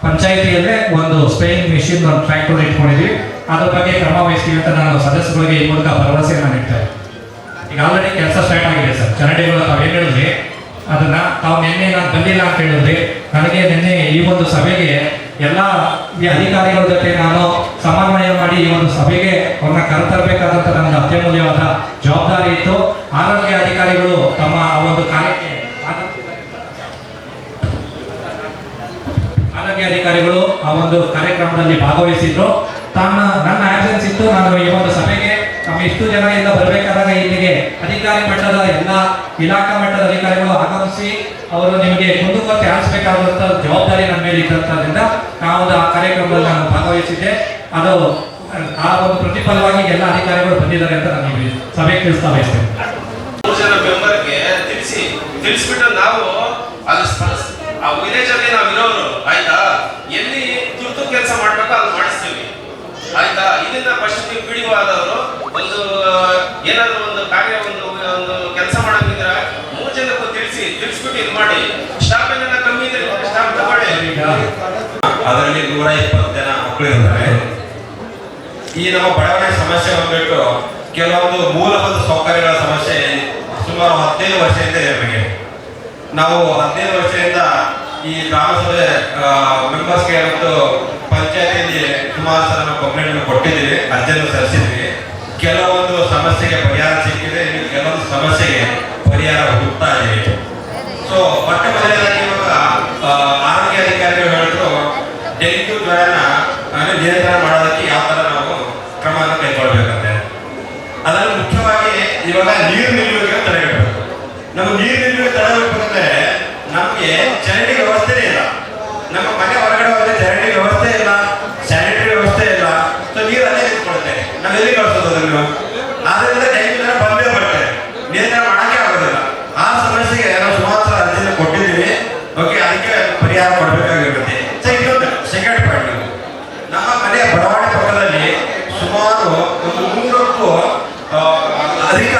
ಪಂಚಾಯಿತಿಯಲ್ಲೇ ಒಂದು ಸ್ಪ್ರೇಯಿಂಗ್ ಮಿಷಿನ್ ಒಂದು ಟ್ರ್ಯಾಕ್ಟರ್ ಇಟ್ಕೊಂಡಿದ್ವಿ. ಅದ್ರ ಬಗ್ಗೆ ಕ್ರಮ ವಹಿಸ್ತೀವಿ ಅಂತ ನಾನು ಸದಸ್ಯರಿಗೆ ಈ ಮೂಲಕ ಭರವಸೆಯನ್ನು ನೀಡ್ತೇನೆ. ಈಗ ಆಲ್ರೆಡಿ ಕೆಲಸ ಸ್ಟಾರ್ಟ್ ಆಗಿದೆ ಸರ್. ಚರಂಡಿಗಳು ತಾವೇನು ಹೇಳಿದ್ರಿ ಅದನ್ನ ತಾವು ನಿನ್ನೆ ನಾನು ಬಂದಿಲ್ಲ ಅಂತ ಹೇಳಿದ್ರಿ. ನನಗೆ ನಿನ್ನೆ ಈ ಒಂದು ಸಭೆಗೆ ಎಲ್ಲ ಈ ಅಧಿಕಾರಿಗಳ ಜೊತೆ ನಾನು ಸಮನ್ವಯ ಮಾಡಿ ಈ ಒಂದು ಸಭೆಗೆ ಅವ್ರನ್ನ ಕರೆತರಬೇಕಾದಂಥ ನನಗೆ ಅತ್ಯಮೂಲ್ಯವಾದ ಜವಾಬ್ದಾರಿ ಇತ್ತು. ಆರೋಗ್ಯ ಅಧಿಕಾರಿಗಳು ತಮ್ಮ ಆ ಒಂದು ಕಾರ್ಯಕ್ಕೆ ಆರೋಗ್ಯ ಅಧಿಕಾರಿಗಳು ಆ ಒಂದು ಕಾರ್ಯಕ್ರಮದಲ್ಲಿ ಭಾಗವಹಿಸಿದ್ರು. ನನ್ನ ಆಬ್ಸೆನ್ಸ್ ಇತ್ತು. ನಾನು ಈ ಒಂದು ಸಭೆಗೆ ನಮ್ಮ ಇಷ್ಟು ಜನ ಎಲ್ಲ ಬರಬೇಕಾದಾಗ ಇಲ್ಲಿಗೆ ಅಧಿಕಾರಿ ಮಟ್ಟದ ಎಲ್ಲ ಇಲಾಖಾ ಮಟ್ಟದ ಅಧಿಕಾರಿಗಳು ಆಗಮಿಸಿ ಅವರು ನಿಮಗೆ ಕುಂದುಕೊರತೆ ಆಲಿಸಬೇಕಾದಂಥ ಜವಾಬ್ದಾರಿ ನಮ್ಮ ಮೇಲೆ ಇದ್ದಂಥದ್ರಿಂದ ನಾವು ಆ ಕಾರ್ಯಕ್ರಮದಲ್ಲಿ ನಾನು ಭಾಗವಹಿಸಿದ್ದೆ. ಅದು ಆ ಒಂದು ಪ್ರತಿಫಲವಾಗಿ ಎಲ್ಲ ಅಧಿಕಾರಿಗಳು ಬಂದಿದ್ದಾರೆ ಅಂತ ನಾನು ಈ ಸಭೆಗೆ ತಿಳಿಸ್ತಾ ಬಯಸ್ತೇನೆ. 3 ಜನ ಮೆಂಬರ್ಗೆ ತಿಳಿಸ್ಬಿಟ್ಟು ನಾವು ಆ ವಿಲೇಜ್ ಅಲ್ಲಿ ನಾವು ಇರೋರು, ಆಯ್ತಾ, ಎಲ್ಲಿ ತುರ್ತು ಕೆಲಸ ಮಾಡ್ಬೇಕು ಅಲ್ಲಿ ಮಾಡಿಸ್ತೀವಿ. ಆಯ್ತಾ, ಇದನ್ನ ಫಸ್ಟ್ ನೀವು PDO ಆದವರು ಒಂದು ಏನಾದ್ರು ಒಂದು ಕಾರ್ಯ ಒಂದು ಕೆಲಸ ಮಾಡಂಗಿದ್ರೆ 3 ಜನಕ್ಕೂ ತಿಳಿಸ್ಬಿಟ್ಟು ಇದು ಮಾಡಿ. ಸ್ಟಾಫ್ ಏನಾರ ಕಮ್ಮಿ ಇದ್ರೆ ಸ್ಟಾಫ್ ತಗೊಳ್ಳಿ. ಅದರಲ್ಲಿ 120 ಜನ ಮಕ್ಕಳು ಇರ್ತಾರೆ. ಈ ನಮ್ಮ ಬಡವಣೆ ಸಮಸ್ಯೆ ಬಂದ್ಬಿಟ್ಟು ಕೆಲವೊಂದು ಮೂಲಭೂತ ಸೌಕರ್ಯಗಳ ಸಮಸ್ಯೆ ಸುಮಾರು 15 ವರ್ಷದಿಂದ ನಮಗೆ. ನಾವು 15 ವರ್ಷದಿಂದ ಈ ಗ್ರಾಮಸಭೆ ಮೆಂಬರ್ಸ್ಗೆ ಮತ್ತು ಪಂಚಾಯತಿಯಲ್ಲಿ ಸುಮಾರು ಸಲ ನಾವು ಕಂಪ್ಲೇಂಟ್ ಕೊಟ್ಟಿದ್ದೀವಿ, ಅರ್ಜಿಯನ್ನು ಸಲ್ಲಿಸಿದ್ವಿ. ಕೆಲವೊಂದು ಸಮಸ್ಯೆಗೆ ಪರಿಹಾರ ಸಿಕ್ಕಿದೆ, ಕೆಲವೊಂದು ಸಮಸ್ಯೆಗೆ ಪರಿಹಾರ ಹುಡುಕ್ತಾ ಇದ್ದೀವಿ. ಸೊ ಮೊಟ್ಟ ಮೊದಲನೇದಾಗಿ ಇವಾಗ ಆರೋಗ್ಯ ಅಧಿಕಾರಿಗಳು ಹೇಳಿದ್ರು ಡೆಂಗ್ಯೂ ಜ್ವರನ ನಿಯಂತ್ರಣ ಮಾಡೋದಕ್ಕೆ ಯಾವ ಥರ ನಾವು ಕ್ರಮವನ್ನು ಕೈಗೊಳ್ಬೇಕಂತೆ. ಅದರಲ್ಲಿ ಮುಖ್ಯವಾಗಿ ಇವಾಗ ನೀರು ನಿಲ್ಲುವಿಕೆ ತಡೆಗಟ್ಟಬೇಕು. ನಾವು ನೀರು ನಿಲ್ಲುವಿಕೆ ತಡೆಗಟ್ಟಬೇಕಂದ್ರೆ ನಮಗೆ ಚರಂಡಿ ವ್ಯವಸ್ಥೆನೇ ಇಲ್ಲ. ನಮ್ಮ ಮನೆ ಹೊರಗಡೆ ಹೋದ್ರೆ ಚರಂಡಿ ವ್ಯವಸ್ಥೆ ಇಲ್ಲ, ಸ್ಯಾನಿಟರಿ ವ್ಯವಸ್ಥೆ ಇಲ್ಲ. ಸೊ ನೀರು ಅಲ್ಲೇ ನಿಂತ್ಕೊಳುತ್ತೆ. ನಾವು ಎಲ್ಲಿ ಕಳಿಸೋದು ಅದನ್ನು? ಆದ್ರಿಂದ ಡೆಂಗ್ಯೂ ಜ್ವರ ಬಂದೇ ಬರ್ತದೆ, ನಿಯಂತ್ರಣ ಮಾಡೋಕ್ಕೆ ಆಗೋದಿಲ್ಲ. ಆ ಸಮಸ್ಯೆಗೆ ನಾವು ಸುಮಾರು ಸಲ ಅರ್ಜಿಯನ್ನು ಕೊಟ್ಟಿದ್ದೀವಿ. ಓಕೆ, ಅದಕ್ಕೆ ಪರಿಹಾರ ಕೊಡಬೇಕಾಗಿರುತ್ತೆ. ಸೊ ಇನ್ನೊಂದು ಸೆಕೆಂಡ್ ಪಾಯಿಂಟ್, ನಮ್ಮ ಮನೆಯ ಬಡವಾಡೆ ಪಕ್ಕದಲ್ಲಿ ಸುಮಾರು ಒಂದು 300ಕ್ಕೂ ಅಧಿಕ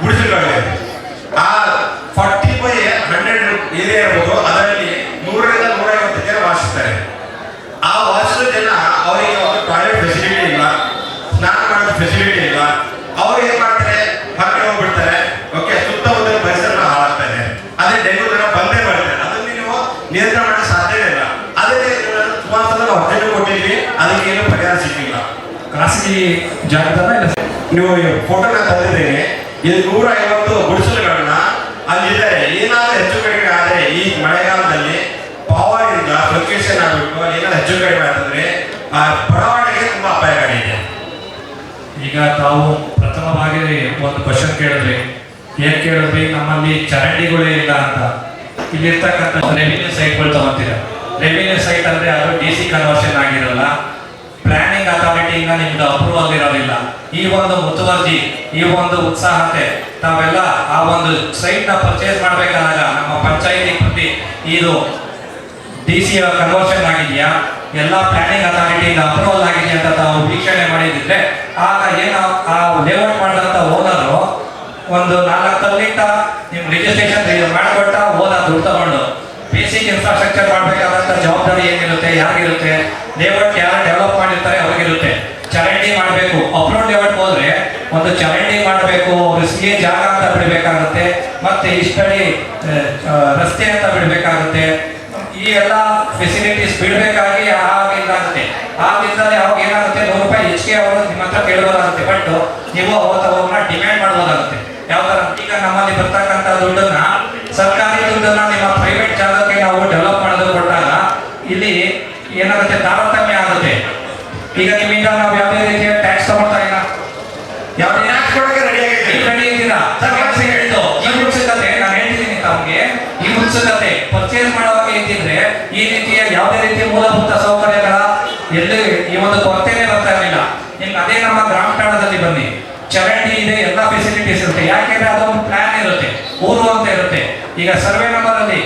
ಗುಡಿಸಲುಗಳಿವೆ. ಆ 40/100 ಏರಿಯಾ ಇರ್ಬೋದು. ಅದರಲ್ಲಿ 100ರಿಂದ 150 ಜನ ವಾಸಿಸ್ತಾರೆ. ಆ ವಾಸಿಸೋ ಜನ ಅವರಿಗೆ ಒಂದು ಟಾಯ್ಲೆಟ್ ಫೆಸಿಲಿಟಿ ಇಲ್ಲ, ಸ್ನಾನ ಮಾಡೋದು ಫೆಸಿಲಿಟಿ ಇಲ್ಲ. ಅವ್ರು ಏನ್ ಮಾಡ್ತಾರೆ, ಹೊರಗಡೆ ಹೋಗ್ಬಿಡ್ತಾರೆ. ಓಕೆ, ಸುತ್ತಮುತ್ತಲ ಪರಿಸರ ಹಾಳಾಗ್ತಾ ಇದೆ. ಅದೇ ಡೆಂಗ್ಯೂ ಜ್ವರ ಬಂದೇ ಬರ್ತದೆ. ಅದನ್ನು ನೀವು ನಿಯಂತ್ರಣ ಮಾಡಕ್ಕೆ ಸಾಧ್ಯವೇ ಇಲ್ಲ. ಅದೇ ಸುಮಾರು ಸಲ ನಾವು ಅರ್ಜಿಯನ್ನು ಕೊಟ್ಟಿದ್ವಿ, ಅದಕ್ಕೆ ಏನು ಪರಿಹಾರ ಸಿಕ್ಕಿಲ್ಲ. ಖಾಸಗಿ ಜಾಗದಲ್ಲಿ ನೀವು ಫೋಟೋನ ತಂದಿದ್ದೀನಿ. ಇದು 150 ಗುಡಿಸಲುಗಳನ್ನ ಅಲ್ಲಿದ್ದಾರೆ. ಏನಾದ್ರೂ ಹೆಚ್ಚು ಕಡಿಮೆ ಆದರೆ ಈ ಮಳೆಗಾಲದಲ್ಲಿ ಪವರಿಂದ ಫ್ಲಕ್ಚುಯೇಷನ್ ಆಗಬೇಕು. ಏನಾದ್ರು ಹೆಚ್ಚು ಕಡಿಮೆ ಆಗ್ತಂದ್ರೆ ಆ ಬಡಾವಣೆಗೆ ತುಂಬಾ ಅಪಾಯಕಾರಿ ಇದೆ. ಈಗ ತಾವು ಪ್ರಥಮವಾಗಿ ಒಂದು ಕ್ವಶನ್ ಕೇಳಿದ್ರಿ. ಏನ್ ಕೇಳಿದ್ರಿ? ನಮ್ಮಲ್ಲಿ ಚರಂಡಿಗಳೇ ಇಲ್ಲ ಅಂತ. ಇಲ್ಲಿರ್ತಕ್ಕಂಥ ರೆವಿನ್ಯೂ ಸೈಟ್ಗಳು ತಗೊಂತೀರ. ರೆವಿನ್ಯೂ ಸೈಟ್ ಅಂದ್ರೆ ಅದು DC ಕನ್ವರ್ಷನ್ ಆಗಿರಲ್ಲ, ಪ್ಲಾನಿಂಗ್ ಅಥಾರಿಟಿಯಿಂದ ನಿಮ್ದು ಅಪ್ರೂವಲ್ ಇರೋದಿಲ್ಲ. ಈ ಒಂದು ಮುತುವರ್ಜಿ, ಈ ಒಂದು ಉತ್ಸಾಹತೆ ತಾವೆಲ್ಲ ಆ ಒಂದು ಸೈಟ್ ನ ಪರ್ಚೇಸ್ ಮಾಡ್ಬೇಕಾದಾಗ ನಮ್ಮ ಪಂಚಾಯಿತಿ ಪ್ರತಿ ಇದು DC ಕನ್ವರ್ಷನ್ ಆಗಿದೆಯಾ, ಎಲ್ಲ ಪ್ಲಾನಿಂಗ್ ಅಥಾರಿಟಿಯಿಂದ ಅಪ್ರೂವಲ್ ಆಗಿದೆ ಅಂತ ತಾವು ವೀಕ್ಷಣೆ ಮಾಡಿದ್ರೆ ಆಗ ಏನು ಆ ಲೇಔಟ್ ಮಾಡಿದಂಥ ಓನರು ಒಂದು 4 ತಲ್ಲಿಂದ ನಿಮ್ ರಿಜಿಸ್ಟ್ರೇಷನ್ ಮಾಡಿಕೊಟ್ಟ ಓನರ್ ದುಡ್ಡು ತಗೊಂಡು ಬೇಸಿಕ್ ಇನ್ಫ್ರಾಸ್ಟ್ರಕ್ಚರ್ ಮಾಡಬೇಕಾದಂಥ ಜವಾಬ್ದಾರಿ ಏನಿರುತ್ತೆ, ಯಾರಿಗಿರುತ್ತೆ? ಲೇಔಟ್ ಯಾರು ಡೆವಲಪ್ ಮಾಡಿರ್ತಾರೆ ಅವ್ರಿಗಿರುತ್ತೆ. ಚರಂಡಿ ಮಾಡಬೇಕು. ಅಪ್ರೋಡ್ ಲೇಔಟ್ ಹೋದ್ರೆ ಒಂದು ಚರಂಡಿ ಮಾಡಬೇಕು, ರಿಸ್ಗೆ ಜಾಗ ಅಂತ ಬಿಡಬೇಕಾಗುತ್ತೆ, ಮತ್ತೆ ಇಷ್ಟಡಿ ರಸ್ತೆ ಅಂತ ಬಿಡಬೇಕಾಗುತ್ತೆ. ಈ ಎಲ್ಲ ಫೆಸಿಲಿಟೀಸ್ ಬಿಡಬೇಕಾಗಿ ಆಗಿಂದಾಗುತ್ತೆ. ಆಗಿಂದಲೇ ಅವಾಗ ಏನಾಗುತ್ತೆ, ₹100 ಹೆಚ್ಚು ಹೆಚ್ಚಿಗೆ ಅವರು ನಿಮ್ಮ ಹತ್ರ ಕೇಳಬಹುದಾಗುತ್ತೆ. ಬಟ್ ನೀವು ಅವನ್ನ ಡಿಮ್ಯಾಂಡ್ ಮಾಡಬಹುದಾಗುತ್ತೆ. ಯಾವ ತರ ಈಗ ನಮ್ಮಲ್ಲಿ ಬರ್ತಕ್ಕಂಥ ದುಡ್ಡನ್ನ, ಸರ್ಕಾರಿ ದುಡ್ಡನ್ನ ನಿಮ್ಮ ಪ್ರೈವೇಟ್ ಜಾಗಕ್ಕೆ ನಾವು ಡೆವಲಪ್ ಮಾಡೋದು ಕೊಟ್ಟಾಗ ಇಲ್ಲಿ ಏನಾಗುತ್ತೆ, ತಾರತಮ್ಯ ಆಗುತ್ತೆ. ಈಗ ನಿಮ್ಮಿಂದ ನಾವು ಯಾವುದೇ ರೀತಿಯ ಟ್ಯಾಕ್ಸ್ ತಗೊಳ್ತಾ ಇಲ್ಲ, ಯಾವುದೇ ರೆಡಿ ಇದ್ದೀರಾ. ಈ ಉತ್ಸುಕತೆ ನಾನು ಹೇಳ್ತಿದ್ದೀನಿ ತಮಗೆ, ಈ ಉತ್ಸುಕತೆ ಪರ್ಚೇಸ್ ಮಾಡುವಾಗ ಇದ್ದಿದ್ರೆ ಈ ರೀತಿಯ ಯಾವುದೇ ರೀತಿಯ ಮೂಲಭೂತ ಸೌಕರ್ಯಗಳ ಎಲ್ಲಿ ಈ ಒಂದು ಕೊರತೆನೇ ಬರ್ತಾ ಇರಲಿಲ್ಲ. ನಿಮ್ಗೆ ಅದೇ ನಮ್ಮ ಗ್ರಾಮ ಠಾಣದಲ್ಲಿ ಬನ್ನಿ, ಚರಂಡಿ ಇದೆ, ಎಲ್ಲ ಫೆಸಿಲಿಟೀಸ್ ಇರುತ್ತೆ. ಯಾಕೆಂದ್ರೆ ಅದೊಂದು ಪ್ಲಾನ್ ಇರುತ್ತೆ, ಊರು ಅಂತ ಇರುತ್ತೆ. ಈಗ ಸರ್ವೆ ನಂಬರ್ ಅಲ್ಲಿ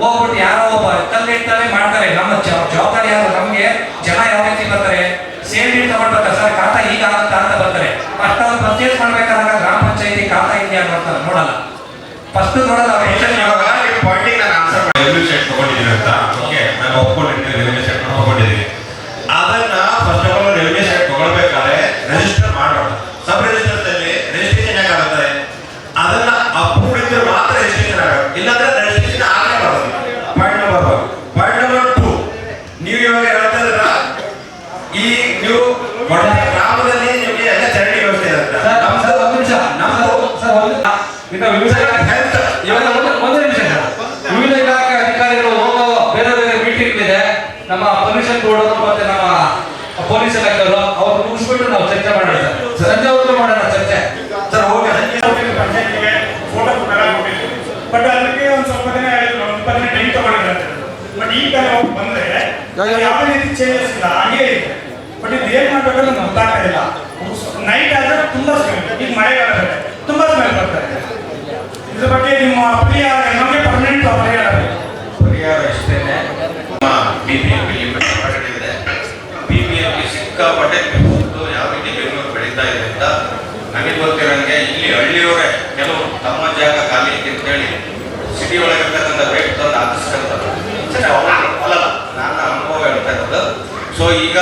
ಹೋಗ್ಬಿಟ್ಟು ಯಾರೋ ಒಬ್ಬ ಕಲ್ಲಿಡ್ತಾರೆ ಮಾಡ್ತಾರೆ. ನಮ್ಮ ಜವಾಬ್ದಾರಿ ಯಾರು? ನಮ್ಗೆ ಜನ ಯಾವ ರೀತಿ ಬರ್ತಾರೆ, ಸೇರಿ ತಗೊಳ್ಬೇಕಾರೆ ಸರ್ ಖಾತಾ ಈಗ ಆಗುತ್ತಾ ಅಂತ ಬರ್ತಾರೆ. ಫಸ್ಟ್ ಅವ್ರು ಪರ್ಚೇಸ್ ಮಾಡ್ಬೇಕಾದಾಗ ಗ್ರಾಮ ಪಂಚಾಯತಿ ಖಾತಾ ಇದೆಯಾ ನೋಡ್ತಾರೆ, ನೋಡಲ್ಲ. ಫಸ್ಟ್ ನೋಡಲ್ಲ. ಪಾಯಿಂಟಿಗೆ ನಾನು ಆನ್ಸರ್ ಮಾಡಿ ರೆವಿನ್ಯೂ ಸೆಟ್ ತಗೊಂಡಿದ್ದೀನಿ ಅಂತ, ಓಕೆ, ನಾನು ಒಪ್ಕೊಂಡಿದ್ದೀನಿ, ರೆವಿನ್ಯೂ ಸೆಟ್ ತಗೊಂಡಿದ್ದೀನಿ. ಅದನ್ನ first of all revenue set ತಗೊಳ್ಬೇಕಾದ್ರೆ ರಿಜಿಸ್ಟರ್ ಮಾಡಬಾರ್ದು. ಸಬ್ ರಿಜಿಸ್ಟರ್ದಲ್ಲಿ ರಿಜಿಸ್ಟ್ರೇಷನ್ ಯಾಕಾಗುತ್ತೆ? ಅದನ್ನ ಅಪ್ರೂವ್ ಇದ್ರೆ ಮಾತ್ರ ರಿಜಿಸ್ಟ್ರೇಷನ್ ಆಗುತ್ತೆ, ಇಲ್ಲಾಂದ್ರೆ ರಿಜಿಸ್ಟ್ರೇಷನ್ ಆಗಲೇ ಬರೋದು. Point number 1. ಪಾಯಿಂಟ್ ನಂಬರ್ 2, ನೀವು ಇವಾಗ ಹೇಳ್ತಾ ಇದ್ರ ಈ ನೀವು ಗ್ರಾಮದಲ್ಲಿ ನಿಮಗೆ ಎಲ್ಲ ಚರಂಡಿ ವ್ಯವಸ್ಥೆ ಇರುತ್ತೆ. ವಿವಿಧ ಇಲಾಖೆ ಅಧಿಕಾರಿಗಳು ಹೋಗೋ ಬೇರೆ ಬೇರೆ ಮೀಟಿಂಗ್ ಇದೆ, ನಮ್ಮ ಪೊಲ್ಯೂಷನ್ ಬೋರ್ಡ್ ಮತ್ತೆ ನಮ್ಮ ಪೊಲೀಸ್ ಇಲಾಖೆಯವರು ಅವ್ರು ಮುಗಿಸ್ಬಿಟ್ಟು ನಾವು ಚರ್ಚೆ ಮಾಡೋಣ ಸರ್. ಸಂಜೆ ಹೊತ್ತು ಮಾಡೋಣ ಚರ್ಚೆ ಸರ್. ಹೋಗಿ ಪಂಚಾಯತಿಗೆ ಫೋಟೋ ಕೊಟ್ಟಿದ್ದೀವಿ, ಬಟ್ ಅದಕ್ಕೆ ಒಂದು ಸ್ವಲ್ಪ ದಿನ ಹೇಳಿದ್ರು, ಒಂದು 20 ದಿನ ಟೈಮ್ ತಗೊಂಡಿಲ್ಲ ಅಂತ. ಬಟ್ ಈಗ ಬಂದ್ರೆ ಯಾವುದೇ ರೀತಿ ಚೇಂಜಸ್ ಇಲ್ಲ, ಹಾಗೇ ಇದೆ. ಬಟ್ ಇದು ಏನ್ ಮಾಡ್ಬೇಕಂದ್ರೆ ನಮ್ಗೆ ಗೊತ್ತಾಗ್ತಾ ಇಲ್ಲ. ನೈಟ್ ಆದ್ರೆ ತುಂಬಾ ಸ್ಮೆಲ್, ಈಗ ಮಳೆಗಾಲ ಬೇರೆ ತುಂಬಾ ಸ್ಮೆಲ್ ಬರ್ತಾ ಇದೆ. ಇದ್ರ ಬಗ್ಗೆ ನಿಮ್ಮ ಪರಿಹಾರ, ನಮಗೆ ಪರ್ಮನೆಂಟ್ ಪರಿಹಾರ ಇಷ್ಟೇನೆ. ಬಿಬಿಎಂಪಿ ಸಿಕ್ಕಾಪಟ್ಟೆ ಯಾವ ರೀತಿ ಬೆಂಗಳೂರು ಬೆಳೀತಾ ಇದೆ ಅಂತ ನನಗೆ ಗೊತ್ತಿರೋಂಗೆ ಇಲ್ಲಿ ಹಳ್ಳಿಯವರೇ ಕೆಲವರು ತಮ್ಮ ಜಾಗ ಖಾಲಿ ಅಂತೇಳಿ ಸಿಟಿ ಒಳಗಿರ್ತಕ್ಕಂಥ ರೇಟ್ ತಂದು ಹಾಕಿಸ್ಕೊಂತಾರೆ. ಅಲ್ಲ, ನನ್ನ ಅನುಭವ ಹೇಳ್ತಾ ಇರೋದು. ಸೊ ಈಗ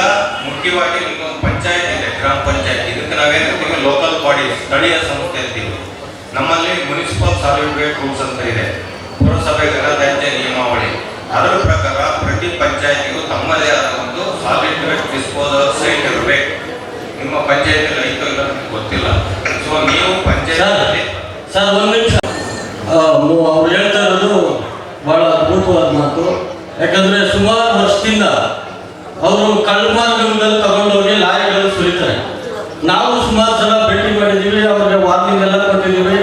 ಮುಖ್ಯವಾಗಿ ನಿಮ್ಗೊಂದು ಪಂಚಾಯತ್ ಇದೆ, ಗ್ರಾಮ ಪಂಚಾಯತ್. ಇದಕ್ಕೆ ನಾವೇನಿರ್ತೀವಿ ಲೋಕಲ್ ಬಾಡಿ, ಸ್ಥಳೀಯ ಸಂಸ್ಥೆ ಅಂತೀವಿ. ನಮ್ಮಲ್ಲಿ ಮುನ್ಸಿಪಲ್ ಸಾಲಿಡ್ ವೇಸ್ಟ್ ರೂಲ್ಸ್ ಅಂತ ಇದೆ, ಪುರಸಭೆ ಘನತ್ಯಾಜ್ಯ ನಿಯಮಾವಳಿ. ಅದರ ಪ್ರಕಾರ ಪ್ರತಿ ಪಂಚಾಯತಿಗೂ ತಮ್ಮದೇ ಆದ ಒಂದು ಸಾಲಿಡ್ ವೇಸ್ಟ್ ಡಿಸ್ಪೋಸಲ್ ಸೈಟ್ ಇರಬೇಕು. ನಿಮ್ಮ ಪಂಚಾಯತಿಯಲ್ಲಿ ಐತೋ ಇಲ್ಲ ನನಗೆ ಗೊತ್ತಿಲ್ಲ. ಸೊ ನೀವು ಪಂಚಾಯತ್ ಸರ್ ಒಂದು ನಿಮಿಷ, ಅವ್ರು ಹೇಳ್ತಾ ಇರೋದು ಬಹಳ ಅದ್ಭುತವಾದ ಮಾತು. ಯಾಕಂದ್ರೆ ಸುಮಾರು ವರ್ಷದಿಂದ ಅವರು ಕಳ್ಳಮಾರ್ಗದಲ್ಲಿ ತಗೊಂಡೋಗಿ ಲಾರಿಗಳನ್ನು ಸುರಿತಾರೆ. ನಾವು ಸುಮಾರು ಸಲ ಭೇಟಿ ಮಾಡಿದ್ದೀವಿ, ಅವ್ರಿಗೆ ವಾರ್ನಿಂಗ್ ಎಲ್ಲ ಕೊಟ್ಟಿದ್ದೀವಿ.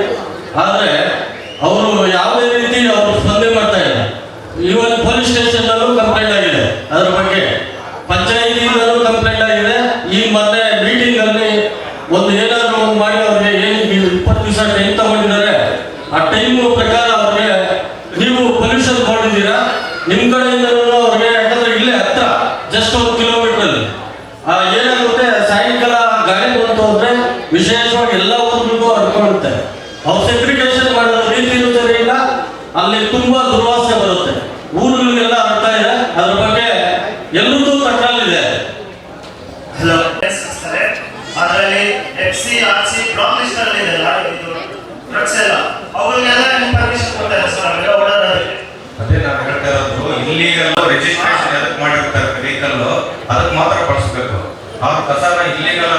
ಆದರೆ ಅವರು ಯಾವುದೇ ರೀತಿ ಅವರು ಸ್ಪಂದನೆ ಮಾಡ್ತಾ ಇಲ್ಲ. ಈವನ್ ಪೊಲೀಸ್ ಸ್ಟೇಷನ್ನಲ್ಲೂ ಕಂಪ್ಲೇಂಟ್ ಆಗಿದೆ, ಅದರ ಬಗ್ಗೆ ಪಂಚಾಯಿತಿಯಿಂದಲೂ ಕಂಪ್ಲೇಂಟ್ ಆಗಿದೆ. ಈ ಮೊನ್ನೆ ಮೀಟಿಂಗಲ್ಲಿ ಒಂದು ಏನಾದರೂ ಒಂದು ಮಾಡಿ ಅವ್ರಿಗೆ ಏನು 20 ದಿವಸ ಟೈಮ್ ತಗೊಂಡಿದ್ದಾರೆ, ಆ ಟೈಮು ಪ್ರಕಾರ ಅವ್ರಿಗೆ ನೀವು ಪೊಲ್ಯೂಷನ್ ಮಾಡಿದ್ದೀರಾ ನಿಮ್ಮ ಕಡೆಯಿಂದಲೂ ಅವ್ರಿಗೆ. ಯಾಕಂದ್ರೆ ಇಲ್ಲೇ ಹತ್ರ ಜಸ್ಟ್ 1 ಕಿಲೋಮೀಟರ್ ಏನಾಗುತ್ತೆ, ಸಾಯಂಕಾಲ ಗಾಳಿ ಬಂತು ಅಂದ್ರೆ ವಿಶೇಷವಾಗಿ ಎಲ್ಲ ಊರಿಗೂ ಹರ್ಕೊಳ್ಳುತ್ತೆ. ಅವ್ರು ಸೆಗ್ರಿಗೇಷನ್ ಮಾಡೋ ರೀತಿ ಸರಿ ಇಲ್ಲ, ಅಲ್ಲಿ ತುಂಬಾ ದುರ್ವಾಸನೆ ಬರುತ್ತೆ, ಊರುಗಳಿಗೆಲ್ಲ ಹರ್ತಾ ಇದೆ. ಅದ್ರ ಬಗ್ಗೆ ಎಲ್ಲರಿಗೂ ತಕರಾರಿದೆ. ಹಲೋ, ಅದರಲ್ಲಿ FC RC ಬ್ಲಾಕ್ ಲಿಸ್ಟ್ ಅಲ್ಲಿ ಇದೆಲ್ಲ, ಇದು ಡ್ರಗ್ಸ್ ಎಲ್ಲ ಅವುಗಳಿಗೆಲ್ಲ ಇನ್ಫಾರ್ಮೇಶನ್ ಕೊಡ್ತಾರೆ ಸರ್ ನಮಗೆ ಓಡಾಡೋದಕ್ಕೆ. ಅದೇ ನಾನು ಹೇಳ್ತಾ ಇರೋದು, ಇಲ್ಲಿಗಲ್ ರಿಜಿಸ್ಟ್ರೇಷನ್ ಎದಕ್ಕೆ ಮಾಡಿರ್ತಾರೆ ವೆಹಿಕಲ್, ಅದಕ್ಕೆ ಮಾತ್ರ ಬಳಸಬೇಕು. ಅವ್ರ ಕಸನ ಇಲ್ಲಿಗಲ್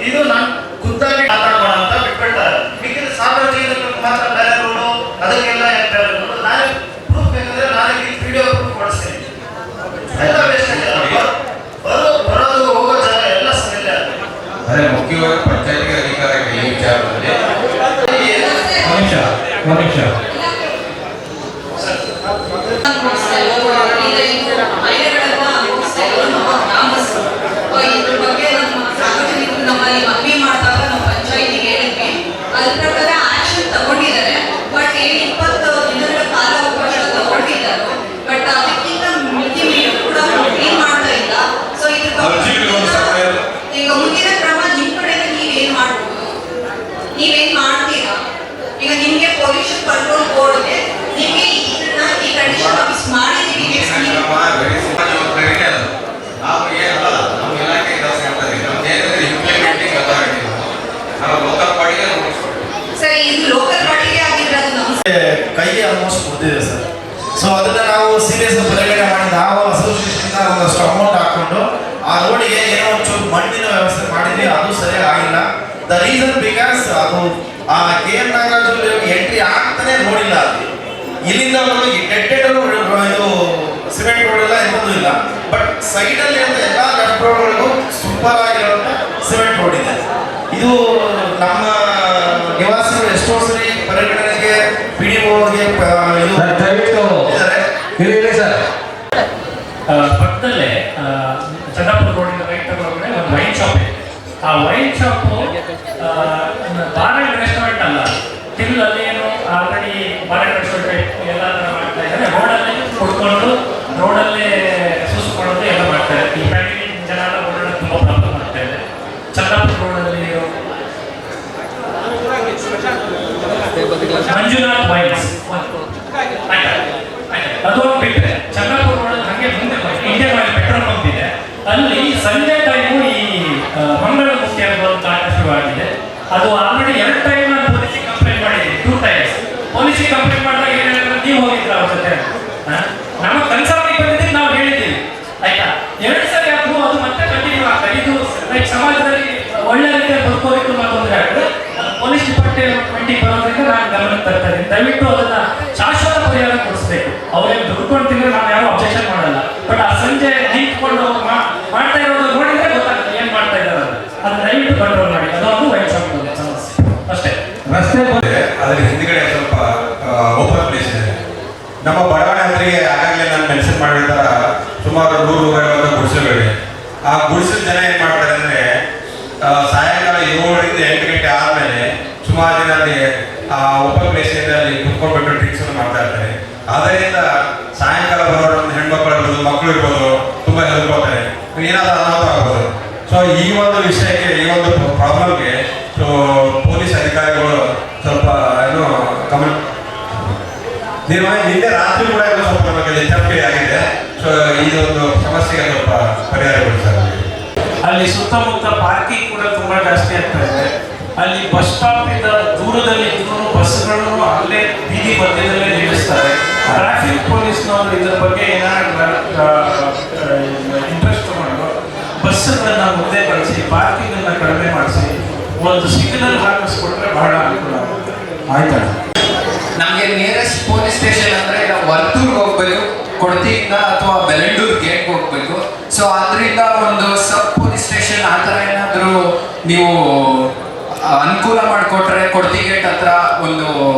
ಇದು ನಾನು ಖುದ್ದಾಗಿ ಮಾತಾಡೋಣ ಅಂತ ಬಿಟ್ಬಿಡ್ತಾರೆ. ಮಿಕ್ಕಿದ ಸಾರ್ವಜನಿಕರಿಗೆ ಮಾತ್ರ ಬೇರೆ ರೋಡು, ಅದಕ್ಕೆಲ್ಲ ಬೇರೆ ರೋಡು. ನಾನೇ ಪ್ರೂಫ್ ಬೇಕಂದ್ರೆ ನಾನೇ ವಿಡಿಯೋ ಪ್ರೂಫ್ ಕೊಡಿಸ್ತೀನಿ. ಎಲ್ಲ ವೇಸ್ಟ್ ಆಗಿದೆ, ಬರೋದು ಹೋಗೋ ಜಾಗ ಎಲ್ಲ ಸರಿಯಿಲ್ಲ. ಅದೇ ಮುಖ್ಯವಾಗಿ ಪಂಚಾಯತಿಗೆ ಅಧಿಕಾರ ಇದೆ ಈ ವಿಚಾರದಲ್ಲಿ. ಒಂದು ನಿಮಿಷ ಇದ್ರ ಬಗ್ಗೆ ನಮ್ಮ ಸಾರ್ವಜನಿಕರು ನಮ್ಮಲ್ಲಿ ಮನವಿ ಮಾಡಿದಾಗ ನಾವು ಪಂಚಾಯಿತಿಗೆ ಹೇಳಿದ್ವಿ. ಅದ್ರ ಪ್ರಕಾರ ಆಕ್ಷನ್ ತಗೊಂಡಿದ್ದಾರೆ. ಬಟ್ 20 ದಿನಗಳ ಕಾಲಾವಕಾಶ ತಗೊಂಡಿದ್ದಾರೆ. ಬಟ್ ಅದಕ್ಕಿಂತ ಮಿತಿ ಮೀರಿ ಕೂಡ ಏನ್ ಮಾಡ್ತಾ ಇಲ್ಲ. ಸೊ ಈಗ ಮುಂದಿನ ಕ್ರಮ ನಿಮ್ ಕಡೆಯಿಂದ ನೀವೇನ್ ಮಾಡ್ಬೋದು, ನೀವೇನ್ ಮಾಡ್ತೀರಾ? ಈಗ ನಿಮ್ಗೆ ಪೊಲ್ಯೂಷನ್ ಕಂಟ್ರೋಲ್ ಬೋರ್ಡ್ಗೆ ನಿಮ್ಗೆ ಇದನ್ನ ಈ ಕಂಡೀಷನ್ ಆಫೀಸ್ ಮಾಡಿದೀವಿ. ನಾವು ಏನಲ್ಲ, ನಮ್ಮ ಇಲಾಖೆ ಕೆಲಸ ಹೇಳ್ತಾರೆ, ನಮ್ದು ಏನಿದ್ರೆ ಇಂಪ್ಲಿಮೆಂಟಿಂಗ್ ಅಥಾರಿಟಿ, ನಾವು ಲೋಕಲ್ ಬಾಡಿಗೆ ಸರ್, ಇದು ಲೋಕಲ್ ಬಾಡಿಗೆ ಆಗಿದ್ರೆ ಅದು ನಮ್ಮ ಕೈಗೆ ಆಲ್ಮೋಸ್ಟ್ ಕೊಡ್ತಿದೆ ಸರ್. ಸೊ ಅದನ್ನ ನಾವು ಸೀರಿಯಸ್ ಪರಿಗಣನೆ ಮಾಡಿ ನಾವು ಅಸೋಸಿಯೇಷನ್ ಒಂದಷ್ಟು ಅಮೌಂಟ್ ಹಾಕೊಂಡು ಆ ರೋಡಿಗೆ ಏನೋ ಒಂಚೂರು ಮಣ್ಣಿನ ವ್ಯವಸ್ಥೆ ಮಾಡಿದ್ವಿ, ಅದು ಸರಿಯಾಗಿ ಆಗಿಲ್ಲ. ದ ರೀಸನ್ ಬಿಕಾಸ್ ಅದು ಆ KM ನಾಗರಾಜು ಎಂಟ್ರಿ ಆಗ್ತಾನೆ ನೋಡಿಲ್ಲ. ಅದು ಇಲ್ಲಿಂದ ಇದು ಸಿಮೆಂಟ್ ರೋಡ್ ಎಲ್ಲ ಎಂಥದ್ದು ಇಲ್ಲ, ಬಟ್ ಸೈಡಲ್ಲಿ ಅಂತ ಎಲ್ಲ ಲೆಫ್ಟ್ ರೋಡ್ಗಳಿಗೂ ಸೂಪರ್ ಆಗಿರುವಂಥ ಸಿಮೆಂಟ್ ರೋಡ್ ಇದೆ. ಇದು ನಮ್ಮ ನಿವಾಸಿಗಳು ಎಷ್ಟೋ ಸರಿ ಪರಿಗಣನೆಗೆ PDOಗೆ ಪಕ್ಕದಲ್ಲೇ ಚಂದಾಪುರ ರೋಡಿನ ರೈಟ್ ತಗೊಂಡ್ರೆ ಒಂದು ವೈನ್ ಶಾಪ್ ಇದೆ. ಆ wine shop bar and restaurant ಅಲ್ಲ, ಸ್ಟಿಲ್ ಅಲ್ಲಿ ಏನು ಆಲ್ರೆಡಿ ಬಾರ್ ಅಂಡ್ ರೆಸ್ಟೋರೆಂಟ್ ಎಲ್ಲ ಮಾಡ್ತಾ ಇದ್ದಾರೆ. ರೋಡಲ್ಲಿ ಕುಡ್ಕೊಂಡು ರೋಡಲ್ಲೇ ಸೂಸ್ಕೊಳ್ಳೋದು ಎಲ್ಲ ಮಾಡ್ತಾರೆ. ಈ ಫ್ಯಾಮಿಲಿ ಜನ ಎಲ್ಲ ಓಡಾಡೋದು ತುಂಬ ಪ್ರಾಬ್ಲಮ್ ಆಗ್ತಾ ಇದೆ. ಚಂದಾಪುರ ರೋಡಲ್ಲಿ ಮಂಜುನಾಥ್ ವೈನ್ಸ್ ಅದು ಬಿಟ್ಟರೆ ಚಂದಾಪುರ ರೋಡ್ ಹಾಗೆ ಮುಂದೆ ಇಂಡಿಯನ್ ಆಯಿಲ್ ಪೆಟ್ರೋಲ್ ಪಂಪ್ ಇದೆ. ಅಲ್ಲಿ ಸಂಜೆ ಟೈಮು ಈ ಮಂಗಳ ಮುಖ್ಯ ಅನ್ನುವಂಥ ಆಟ ಶುರುವಾಗಿದೆ. ಅದು ಆಲ್ರೆಡಿ 2 ಟೈಮ್ ನಾನು ಪೊಲೀಸಿಗೆ ಕಂಪ್ಲೇಂಟ್ ಮಾಡಿದ್ದೀನಿ, 2 ಟೈಮ್ಸ್. ಪೊಲೀಸಿಗೆ ಕಂಪ್ಲೇಂಟ್ ಮಾಡಿದಾಗ ಏನು ಹೇಳಿದ್ರೆ ನೀವು ಹೋಗಿದ್ರ ಅವ್ರ ಜೊತೆ ನಮಗೆ ಕನ್ಸರ್ನಿಗೆ ಬಂದಿದ್ದೀವಿ, ನಾವು ಹೇಳಿದ್ದೀವಿ ಆಯ್ತಾ. 2 ಸರಿ ಆದ್ರೂ ಅದು ಮತ್ತೆ ಕಂಟಿನ್ಯೂ ಆಗ್ತದೆ. ಇದು ಲೈಕ್ ಸಮಾಜದಲ್ಲಿ ಒಳ್ಳೆ ರೀತಿಯಲ್ಲಿ ಬದುಕೋದಕ್ಕೆ ತುಂಬ ತೊಂದರೆ ಆಗ್ತದೆ. ಪೊಲೀಸ್ ಡಿಪಾರ್ಟ್ಮೆಂಟಿಗೆ ಬರೋದ್ರಿಂದ ನಾನು ಗಮನಕ್ಕೆ ತರ್ತಾ ಇದ್ದೀನಿ. ದಯವಿಟ್ಟು ಅದನ್ನ ಶಾಶ್ವತ ಪರಿಹಾರ ಕೊಡಿಸ್ಬೇಕು. ಅವ್ರೇನು ದುಡ್ಕೊಂಡು ತಿಂದ್ರೆ ನಾವು ಯಾರು ಅಬ್ಜೆಕ್ಷನ್ ಮಾಡಲ್ಲ, ಬಟ್ ಆ ಸಂಜೆ ನಿಂತ್ಕೊಂಡು ಮಾಡ್ತಾ ಇರೋದು ನೋಡಿದ್ರೆ ಗೊತ್ತಾಗ್ತದೆ ಏನು ಮಾಡ್ತಾ ಇದ್ದಾರೆ ಅಂತ. ಅದನ್ನ ದಯವಿಟ್ಟು ಕಂಟ್ರೋಲ್ ಮಾಡಿ. ಅದೊಂದು ವೈಟ್ ಶಾಪ್ ಸಮಸ್ಯೆ ಅಷ್ಟೇ. ರಸ್ತೆ ಅದ್ರ ಹಿಂದ್ಗಡೆ ಸ್ವಲ್ಪ ಓಪನ್ ಪ್ಲೇಸ್ ಇದೆ. ನಮ್ಮ ಬಡಾವಣೆ ಹತ್ತಿಗೆ ಆಗಾಗಲೇ ನಾನು ಮೆನ್ಷನ್ ಮಾಡಿದ ಸುಮಾರು 100-150 ಗುಡಿಸಲುಗಳಿವೆ. ಆ ಗುಡಿಸಲು ಜನ ಏನು ಮಾಡ್ತಾರೆ ಅಂದರೆ ಸಾಯಂಕಾಲ 7ರಿಂದ 8 ಗಂಟೆ ಆದಮೇಲೆ ಸುಮಾರು ಜನ ಅಲ್ಲಿ ಆ ಓಪನ್ ಪ್ಲೇಸಿಂದ ಅಲ್ಲಿ ಕುತ್ಕೊಂಡ್ಬಿಟ್ಟು ಡ್ರಿಂಕ್ಸ್ ಮಾಡ್ತಾ ಇರ್ತಾರೆ. ಅದರಿಂದ ಸಾಯಂಕಾಲ ಬರೋರು ಹೆಣ್ಮಕ್ಳು ಇರ್ಬೋದು, ಮಕ್ಕಳು ಇರ್ಬೋದು, ತುಂಬ ಹೆಲ್ಪ್ ಆಗ್ತಾರೆ, ಏನಾದರೂ ಅನಾಹುತ ಆಗ್ಬೋದು. ಸೊ ಈ ಒಂದು ವಿಷಯಕ್ಕೆ, ಈ ಒಂದು ಪ್ರಾಬ್ಲಮ್ಗೆ ಸೊ ಪೊಲೀಸ್ ಅಧಿಕಾರಿಗಳು ಸ್ವಲ್ಪ ಏನು ಗಮನ ನಿನ್ನೆ ರಾತ್ರಿ ಕೂಡ ಸ್ವಲ್ಪ ನಮಗೆ ತಪ್ಪೆ ಆಗಿದೆ. ಸೊ ಇದೊಂದು ಸಮಸ್ಯೆಗೆ ಸ್ವಲ್ಪ ಪರಿಹಾರಗೊಳಿಸ್ತಾರೆ. ಅಲ್ಲಿ ಸುತ್ತಮುತ್ತ ಪಾರ್ಕಿಂಗ್ ಕೂಡ ತುಂಬಾ ಜಾಸ್ತಿ ಆಗ್ತಾ ಇದೆ. ಅಲ್ಲಿ ಬಸ್ ಸ್ಟಾಪ್ ಇಂದ ದೂರದಲ್ಲಿ ಇದ್ರೂ ಬಸ್ಗಳನ್ನು ಅಲ್ಲೇ ಬೀದಿ ಮಧ್ಯದಲ್ಲೇ ನಿಲ್ಲಿಸ್ತಾರೆ. ಟ್ರಾಫಿಕ್ ಪೊಲೀಸ್ನವರು ಇದರ ಬಗ್ಗೆ ಏನಾದ್ರು ಇಂಟ್ರೆಸ್ಟ್ ತಗೊಂಡು ಬಸ್ಸುಗಳನ್ನ ಮುಂದೆ ಬಳಸಿ ಪಾರ್ಕಿಂಗ್ ಅನ್ನ ಕಡಿಮೆ ಮಾಡಿಸಿ ಒಂದು ಸಿಗ್ನಲ್ ಹಾಕಿಸ್ಕೊಟ್ರೆ ಬಹಳ ಅನುಕೂಲ ಆಗುತ್ತೆ. ಆಯ್ತಾ? ನಮಗೆ ನಿಯರೆಸ್ಟ್ ಪೊಲೀಸ್ ಸ್ಟೇಷನ್ ಅಂದ್ರೆ ವರ್ತೂರ್ಗೆ ಹೋಗ್ಬೇಕು, ಕೊಡತಿಯಿಂದ ಅಥವಾ ಬೆಲಂಡೂರ್ ಗೇಟ್ಗೆ ಹೋಗ್ಬೇಕು. ಸೊ ಅದರಿಂದ ಒಂದು ಸಬ್ ಪೊಲೀಸ್ ಸ್ಟೇಷನ್ ಆ ಥರ ಏನಾದರೂ ನೀವು ಅನುಕೂಲ ಮಾಡಿಕೊಟ್ರೆ ಕೊಡತಿ ಗೇಟ್ ಹತ್ರ ಒಂದು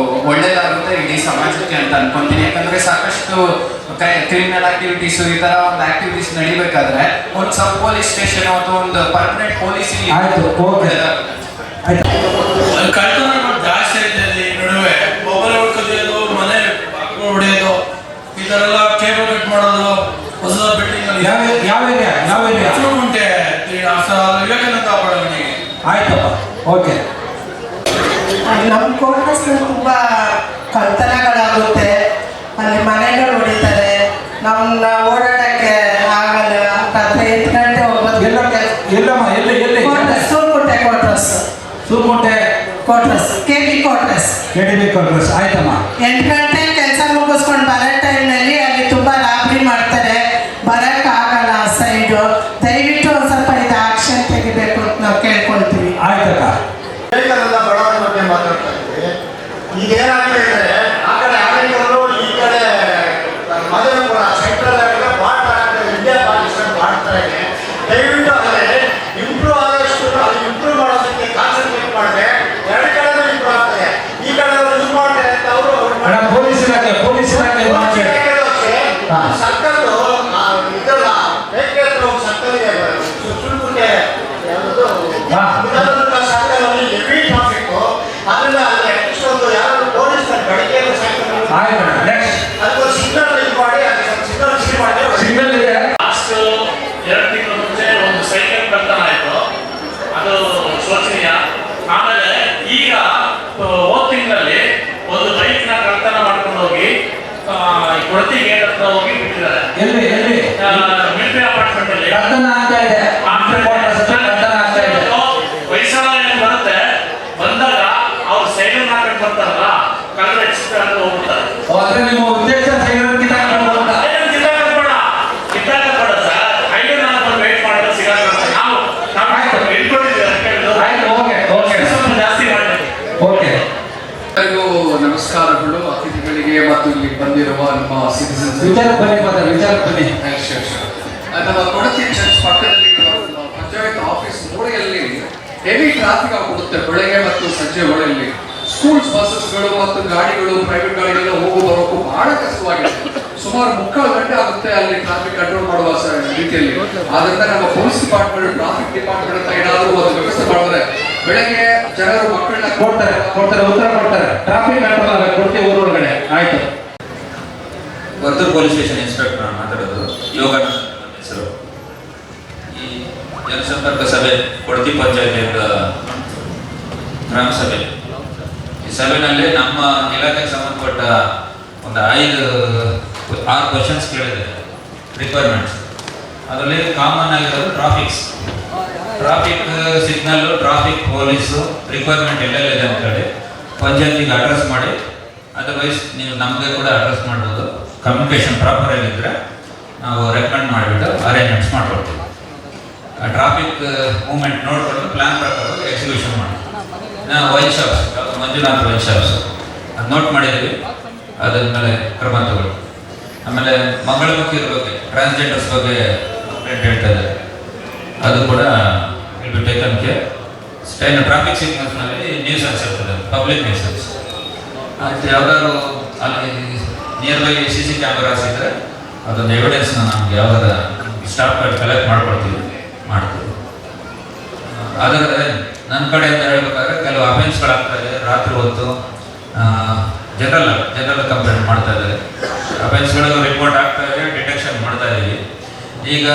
ಒಳ್ಳೇದಾಗುತ್ತೆ ಇಡೀ ಸಮಾಜಕ್ಕೆ ಅಂತ ಅನ್ಕೊಂತೀನಿ. ಯಾಕಂದ್ರೆ ಸಾಕಷ್ಟು ಕ್ರಿಮಿನಲ್ ಆಕ್ಟಿವಿಟೀಸು ಈ ಥರ ಒಂದು ಆಕ್ಟಿವಿಟೀಸ್ ನಡಿಬೇಕಾದ್ರೆ ಒಂದು ಸಬ್ ಪೊಲೀಸ್ ಸ್ಟೇಷನ್ ಅಥವಾ ಒಂದು ಪರ್ಮನೆಂಟ್ ಪೊಲೀಸ್ ಕಳ್ತನಗಳು ಜಾಸ್ತಿ ಐತೆ. ನಡುವೆ ಮೊಬೈಲ್ ಹೊಡ್ಕೋದು, ಮನೆ ಹೊಡೆಯೋದು, ಈ ಥರ ಎಲ್ಲ ಕೇಬಲ್ ಕಟ್ ಮಾಡೋದು, ಹೊಸ ಬಿಲ್ಡಿಂಗ್ ಅಲ್ಲಿ ಯಾವ ಏರಿಯಾ ಉಂಟೆ ವಿವೇಕಾನಂದ ಬಡಾವಣೆಗೆ. ಆಯ್ತಪ್ಪ, ಓಕೆ. ನಮ್ಮ ಕೋಟರ್ಸ್ನಲ್ಲಿ ತುಂಬ ಕಳ್ತನಗಳಾಗುತ್ತೆ, ಅಲ್ಲಿ ಮನೆಗಳು ಹೊಡಿತಾರೆ, ನಮ್ಮನ್ನ ಓಡಾಡಕ್ಕೆ ಆಗಲ್ಲ. ರಾತ್ರಿ 8 ಗಂಟೆ 9 ಗಂಟೆ ಎಲ್ಲಮ್ಮ ಎಲ್ಲಿ ಸೂರ್ಕುಂಟೆ ಕ್ವಾರ್ಟರ್ಸ್, ಸೂರ್ಕುಂಟೆ ಕ್ವಾರ್ಟರ್ಸ್, KD ಕ್ವಾರ್ಟರ್ಸ್. ಆಯ್ತಮ್ಮ. 8 ಗಂಟೆ ಕೆಲಸ ಮುಗಿಸ್ಕೊಂಡು ಬರೋ ಟೈಮ್ನಲ್ಲಿ ಅಲ್ಲಿ ತುಂಬ ಲಾಬರಿ ಮಾಡ್ತಾರೆ, ಬರೋಕ್ಕಾಗಲ್ಲ ಆ ಸೈಡು. ದಯವಿಟ್ಟು ಒಂದು ಸ್ವಲ್ಪ ಇದು ಆಕ್ಷನ್ ತೆಗಿಬೇಕು ಅಂತ ನಾವು ಕೇಳ್ಕೊಳ್ತೀವಿ. ಆಯ್ತಕ್ಕ. ವಿವೇಕಾನಂದ ಬಡಾವಣೆ ಬಗ್ಗೆ ಮಾತಾಡ್ತಾ ಇದ್ದೀವಿ. ಈಗ ಏನಾಗಿದೆ ಅಂದರೆ ಆ ಕಡೆ ಆಡಳಿತರು, ಈ ಕಡೆ ಮಧುರಪುರ ಸೆಂಟ್ರಲ್ ಇಂಡಿಯಾ ಪಾಕಿಸ್ತಾನ ಮಾಡ್ತಾ ಇದೆ. ದಯವಿಟ್ಟು ಆದರೆ ಇಂಪ್ರೂವ್ ಆದಷ್ಟು ಅದು ಇಂಪ್ರೂವ್ ಮಾಡೋದಕ್ಕೆ ಕಾನ್ಸಂಟ್ರೇಟ್ ಮಾಡಿದ್ರೆ 2 ಕಡೆನೂ ಇಂಪ್ರೂವ್ ಆಗ್ತದೆ. ಈ ಕಡೆ ಇದು ಮಾಡ್ತಾರೆ ಅಂತ ಅವರು ಪೊಲೀಸ್ ಇಲಾಖೆ ಸರ್ಕಲ್ಲು ಇದಲ್ಲ, ಬೇಕೇತ್ರ ಒಂದು ಸರ್ಕಲ್ ಇದೆ, ಸುಳ್ಳುಂಟೆ ಯಾವುದು ಸರ್ಕಲ್ ಅಲ್ಲಿ ಹೆವಿ ಟ್ರಾಫಿಕ್. ಅದರಿಂದ ಅಲ್ಲಿ ಅಟ್ಲೀಸ್ಟ್ ಒಂದು ಯಾರು ಪೊಲೀಸ್ ಬೆಳಗ್ಗೆ ಅದಕ್ಕೊಂದು ಸಿಗ್ನಲ್ ಇದು ಮಾಡಿ, ಅದಕ್ಕೆ ಸಿಗ್ನಲ್ ಸೀಲ್ ಮಾಡಿ. ಸಿಗ್ನಲ್ ಇದೆ. ಲಾಸ್ಟ್ 2 ತಿಂಗಳ ಮುಂಚೆ ಒಂದು ಸೈಕಲ್ ಕಳ್ತನ ಆಯಿತು, ಅದು ಶೋಚನೀಯ. ಆಮೇಲೆ ಈಗ ಹೋದ ತಿಂಗಳಲ್ಲಿ ಒಂದು ಬೈಕ್ನ ಕಳ್ತನ ಮಾಡ್ಕೊಂಡು ಹೋಗಿ ಕೊಡತಿ ಗೇಟ್ ಹತ್ರ ಹೋಗಿ ಬಿಟ್ಟಿದ್ದಾರೆ. ಎಲ್ಲಿ ಮಿಲಿಟರಿ ಅಪಾರ್ಟ್ಮೆಂಟ್ ಅಲ್ಲಿ ವಯಸ್ಸಾದ ಬರುತ್ತೆ. ಬಂದಾಗ ಅವ್ರು ಸೈಕಲ್ ಹಾಕೊಂಡು ಬರ್ತಾರಲ್ಲ, ಕಳ್ಳರು ಹೆಚ್ಚಿಸ್ತಾರೆ ಹೋಗ್ಬಿಡ್ತಾರೆ. ಅಂದ್ರೆ ನಿಮ್ಮ ಉದ್ದೇಶ ಕಿತ್ತಾಕಬೇಡ ಸರ್. ಐದು ನಾನು ವೇಟ್ ಮಾಡಿದ್ರೆ ನಮಸ್ಕಾರಗಳು ಅತಿಥಿಗಳಿಗೆ ಮತ್ತು ಇಲ್ಲಿ ಬಂದಿರುವ ನಮ್ಮ ಸಿಟಿಸನ್ಸ್. ನಮ್ಮ ಕೊಡತಿ ಚರ್ಚ್ ಪಕ್ಕದಲ್ಲಿ ಪಂಚಾಯತ್ ಆಫೀಸ್ ಮೂಲೆಯಲ್ಲಿ ಹೆವಿ ಟ್ರಾಫಿಕ್ ಆಗಿಬಿಡುತ್ತೆ ಬೆಳಗ್ಗೆ ಮತ್ತು ಸಂಜೆ ವೇಳೆಯಲ್ಲಿ. ಸ್ಕೂಲ್ಸ್ ಬಸ್ಸಸ್ಗಳು ಮತ್ತು ಗಾಡಿಗಳು, ಪ್ರೈವೇಟ್ ಗಾಡಿಗಳು ಹೋಗೋ ಬರೋಕ್ಕೂ ಬಹಳ ಕಷ್ಟವಾಗಿದೆ. ಸುಮಾರು 3/4 ಗಂಟೆ ಆಗುತ್ತೆ ಅಲ್ಲಿ ಟ್ರಾಫಿಕ್ ಕಂಟ್ರೋಲ್ ಮಾಡುವ ರೀತಿಯಲ್ಲಿ. ಆದ್ರಿಂದ ನಮ್ಮ ಪೊಲೀಸ್ ಡಿಪಾರ್ಟ್ಮೆಂಟ್, ಟ್ರಾಫಿಕ್ ಡಿಪಾರ್ಟ್ಮೆಂಟ್ ಅಂತ ಏನಾದರೂ ಒಂದು ವ್ಯವಸ್ಥೆ ಮಾಡಿದ್ರೆ ಬೆಳಗ್ಗೆ ಜನರು ಮಕ್ಕಳನ್ನ ಕೊಡ್ತಾರೆ ಉತ್ತರ ಕೊಡ್ತಾರೆ. ಟ್ರಾಫಿಕ್ ಕಂಟ್ರೋಲ್ ಆಗಬೇಕು, ಕೊಡ್ತೀವಿ ಊರೊಳಗಡೆ. ಆಯ್ತು. ವರ್ತೂರು ಪೊಲೀಸ್ ಸ್ಟೇಷನ್ ಇನ್ಸ್ಪೆಕ್ಟರ್ ನಾನು ಮಾತಾಡೋದು. ಯೋಗ ಹೆಸರು. ಈ ಜನಸಂಪರ್ಕ ಸಭೆ ಕೊಡತಿ ಪಂಚಾಯತ್ ಗ್ರಾಮ ಸಭೆ. ಈ ಸಭೆಯಲ್ಲಿ ನಮ್ಮ ಇಲಾಖೆಗೆ ಸಂಬಂಧಪಟ್ಟ ಒಂದು 5-6 ಕ್ವಶನ್ಸ್ ಕೇಳಿದೆ, ರಿಕ್ವೈರ್ಮೆಂಟ್ಸ್. ಅದರಲ್ಲಿ ಕಾಮನ್ ಆಗಿರೋದು traffic signal, traffic police requirement ಎಲ್ಲೆಲ್ಲಿದೆ ಅಂತೇಳಿ ಪಂಚಾಯತಿಗೆ ಅಡ್ರೆಸ್ ಮಾಡಿ, ಅದರ್ವೈಸ್ ನೀವು ನಮಗೆ ಕೂಡ ಅಡ್ರೆಸ್ ಮಾಡ್ಬೋದು. ಕಮ್ಯುನಿಕೇಷನ್ ಪ್ರಾಪರ್ ಆಗಿದ್ದರೆ ನಾವು ರೆಕಮೆಂಡ್ ಮಾಡಿಬಿಟ್ಟು ಅರೇಂಜ್ಮೆಂಟ್ಸ್ ಮಾಡ್ಕೊಡ್ತೀವಿ. ಆ ಟ್ರಾಫಿಕ್ ಮೂವ್ಮೆಂಟ್ ನೋಡ್ಕೊಂಡು ಪ್ಲ್ಯಾನ್ ಪ್ರಕಾರ ಎಕ್ಸಿಕ್ಯೂಷನ್ ಮಾಡಿ. ನಾವು wine shops, Manjunath wine shops ಅದು ನೋಟ್ ಮಾಡಿದ್ದೀವಿ. ಅದಾದ್ಮೇಲೆ ಕ್ರಮ ತಗೊಳ್ಳಿ. ಆಮೇಲೆ ಮಂಗಳಮುಖಿಯರ ಬಗ್ಗೆ, ಟ್ರಾನ್ಸ್ಜೆಂಡರ್ಸ್ ಬಗ್ಗೆ ಕಂಪ್ಲೇಂಟ್ ಹೇಳ್ತಾ ಇದ್ದಾರೆ. ಅದು ಕೂಡ will be taken care. Traffic ಸಿಗ್ನಲ್ಸ್ನಲ್ಲಿ ನ್ಯೂಸನ್ಸ್ ಇರ್ತದೆ, ಪಬ್ಲಿಕ್ ನ್ಯೂಸನ್ಸ್. ಮತ್ತು ಯಾವ್ದಾದ್ರು ಅಲ್ಲಿ ನಿಯರ್ ಬೈ CC ಕ್ಯಾಮರಾಸ್ ಇದ್ದರೆ ಅದೊಂದು ಎವಿಡೆನ್ಸ್ನ ನಮ್ಗೆ ಯಾವ್ದಾರ ಸ್ಟಾಫ್ ಕಲೆಕ್ಟ್ ಮಾಡ್ತೀವಿ. ಅದರ ನನ್ನ ಕಡೆಯಿಂದ ಹೇಳ್ಬೇಕಾದ್ರೆ ಕೆಲವು ಅಫೆನ್ಸ್ಗಳಾಗ್ತಾ ಇದೆ. ರಾತ್ರಿ ಹೊತ್ತು ಜನರಲ್ ಕಂಪ್ಲೇಂಟ್ ಮಾಡ್ತಾ ಇದ್ದಾರೆ. ಅಫೆನ್ಸ್ಗಳು ರಿಪೋರ್ಟ್ ಆಗ್ತಾ ಇದೆ, ಡಿಟೆಕ್ಷನ್ ಮಾಡ್ತಾ ಇದ್ದೀವಿ. ಈಗ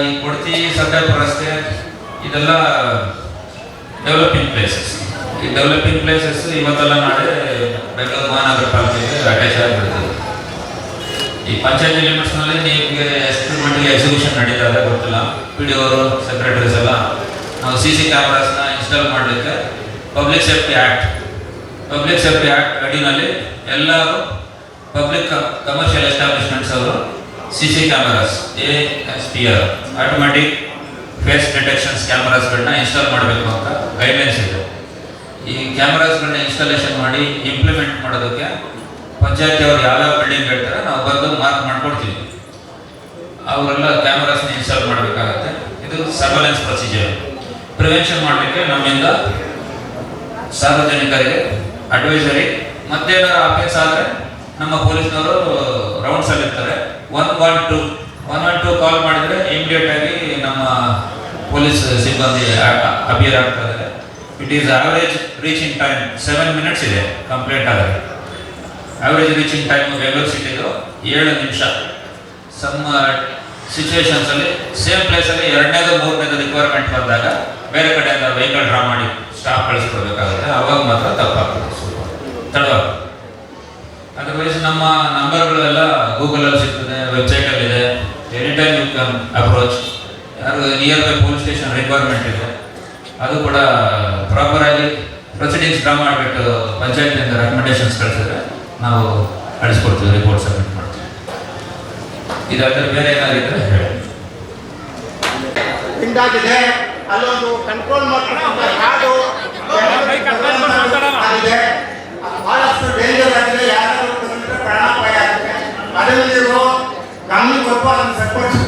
ಈ ಕೊಡತಿ ಸಂಡಾಪುರ ರಸ್ತೆ ಇದೆಲ್ಲ ಡೆವಲಪಿಂಗ್ ಪ್ಲೇಸಸ್. ಈ ಡೆವಲಪಿಂಗ್ ಪ್ಲೇಸಸ್ ಇವತ್ತೆಲ್ಲ ನಾಳೆ ಬೆಂಗಳೂರು ಮಹಾನಗರ ಪಾಲಿಕೆಗೆ ಅಟ್ಯಾಚ್ ಆಗಿಬಿಡ್ತದೆ. ಈ ಪಂಚಾಯತಿ ಲಿಮಿಟ್ಸ್ನಲ್ಲಿ ನಿಮಗೆ ಎಷ್ಟು ಮಟ್ಟಿಗೆ ಎಕ್ಸಿಕ್ಯೂಷನ್ ನಡೀತಾ ಇದೆ ಗೊತ್ತಿಲ್ಲ. PDO ಅವರು, ಸೆಕ್ರೆಟರೀಸ್ ಎಲ್ಲ ನಾವು CC ಕ್ಯಾಮ್ರಾಸ್ನ ಇನ್ಸ್ಟಾಲ್ ಮಾಡಲಿಕ್ಕೆ ಪಬ್ಲಿಕ್ ಸೇಫ್ಟಿ ಆ್ಯಕ್ಟ್ ಅಡಿನಲ್ಲಿ ಎಲ್ಲರೂ ಪಬ್ಲಿಕ್ ಕಮರ್ಷಿಯಲ್ ಎಸ್ಟಾಬ್ಲಿಷ್ಮೆಂಟ್ಸ್ ಅವರು CC cameras ASPR automatic face detections ಕ್ಯಾಮರಾಸ್ಗಳನ್ನ ಇನ್ಸ್ಟಾಲ್ ಮಾಡಬೇಕು ಅಂತ ಗೈಡ್ಲೈನ್ಸ್ ಇದೆ. ಈ ಕ್ಯಾಮರಾಸ್ಗಳನ್ನ ಇನ್ಸ್ಟಾಲೇಷನ್ ಮಾಡಿ ಇಂಪ್ಲಿಮೆಂಟ್ ಮಾಡೋದಕ್ಕೆ ಪಂಚಾಯತಿ ಅವರು ಯಾವ್ಯಾವ ಬಿಲ್ಡಿಂಗ್ ಹೇಳ್ತಾರೆ ನಾವು ಬಂದು ಮಾರ್ಕ್ ಮಾಡ್ಕೊಡ್ತೀವಿ. ಅವರೆಲ್ಲ ಕ್ಯಾಮರಾಸ್ನ ಇನ್ಸ್ಟಾಲ್ ಮಾಡಬೇಕಾಗತ್ತೆ. ಇದು ಸರ್ವೆಲೆನ್ಸ್ ಪ್ರೊಸೀಜರ್. ಪ್ರಿವೆನ್ಷನ್ ಮಾಡಲಿಕ್ಕೆ ನಮ್ಮಿಂದ ಸಾರ್ವಜನಿಕರಿಗೆ ಅಡ್ವೈಸರಿ, ಮತ್ತೇನಾರ ಅಫೆನ್ಸ್ ಆದರೆ ನಮ್ಮ ಪೊಲೀಸ್ನವರು ರೌಂಡ್ಸಲ್ಲಿ ಇರ್ತಾರೆ. 112 ಕಾಲ್ ಮಾಡಿದರೆ ಇಮಿಡಿಯೇಟ್ ಆಗಿ ನಮ್ಮ ಪೊಲೀಸ್ ಸಿಬ್ಬಂದಿ ಅಪಿಯರ್ ಆಗ್ತಾರೆ. It is average reaching time 7 minutes ಇದೆ ಕಂಪ್ಲೇಂಟ್ ಆದರೆ. ಆವರೇಜ್ ರೀಚಿಂಗ್ ಟೈಮ್ ಬೆಂಗಳೂರು ಸಿಟಿದು 7 ನಿಮಿಷ. ಸಮ್ ಸಿಚುವೇಶನ್ಸಲ್ಲಿ ಸೇಮ್ ಪ್ಲೇಸಲ್ಲಿ 2ನೇದು 3ನೇದು ರಿಕ್ವೈರ್ಮೆಂಟ್ ಬಂದಾಗ ಬೇರೆ ಕಡೆಯಿಂದ ವೆಹಿಕಲ್ ಡ್ರಾ ಮಾಡಿ ಸ್ಟಾಫ್ ಕಳಿಸ್ಕೊಡ್ಬೇಕಾಗುತ್ತೆ. ಅವಾಗ ಮಾತ್ರ ತಪ್ಪಾಗ್ತದೆ, ಸ್ವಲ್ಪ ತಡವಾಗ್ತದೆ. ಅದರ್ವೈಸ್ ನಮ್ಮ ನಂಬರ್ಗಳೆಲ್ಲ ಗೂಗಲಲ್ಲಿ ಸಿಗ್ತದೆ, ವೆಬ್ಸೈಟಲ್ಲಿದೆ. Any time you can approach. ಯಾರು nearby police station requirement ಇದೆ ಅದು ಕೂಡ ಪ್ರಾಪರಾಗಿ ಪ್ರೊಸೀಡಿಂಗ್ಸ್ ಡ್ರಾ ಮಾಡಿಬಿಟ್ಟು ಪಂಚಾಯತಿಯಿಂದ ರೆಕಮೆಂಡೇಶನ್ಸ್ ಕಳಿಸಿದ್ರೆ ನಾವು ಕಳಿಸ್ಕೊಡ್ತೀವಿ, ರಿಪೋರ್ಟ್ ಸಬ್ಮಿಟ್ ಮಾಡ್ತೀವಿ. ಇದಾದರೆ ಬೇರೆ ಏನಾಗಿದ್ದರೆ ಹೇಳಿ. ಹಿಂದಾಗಿದೆ ಅಲ್ಲೊಂದು ಕಂಟ್ರೋಲ್ ಮಾಡ್ಕೊಂಡು ಹಾಡು ಬಹಳಷ್ಟು ಡೇಂಜರ್ ಆಗಿದೆ. ಯಾರಾದರೂ ಪ್ರಾಣಾಪಾಯ ಆಗಿದೆ. ಅದರಲ್ಲಿ ಗಮನ ಕೊಟ್ಟು ಅದನ್ನು ಸರಿಪಡಿಸಿ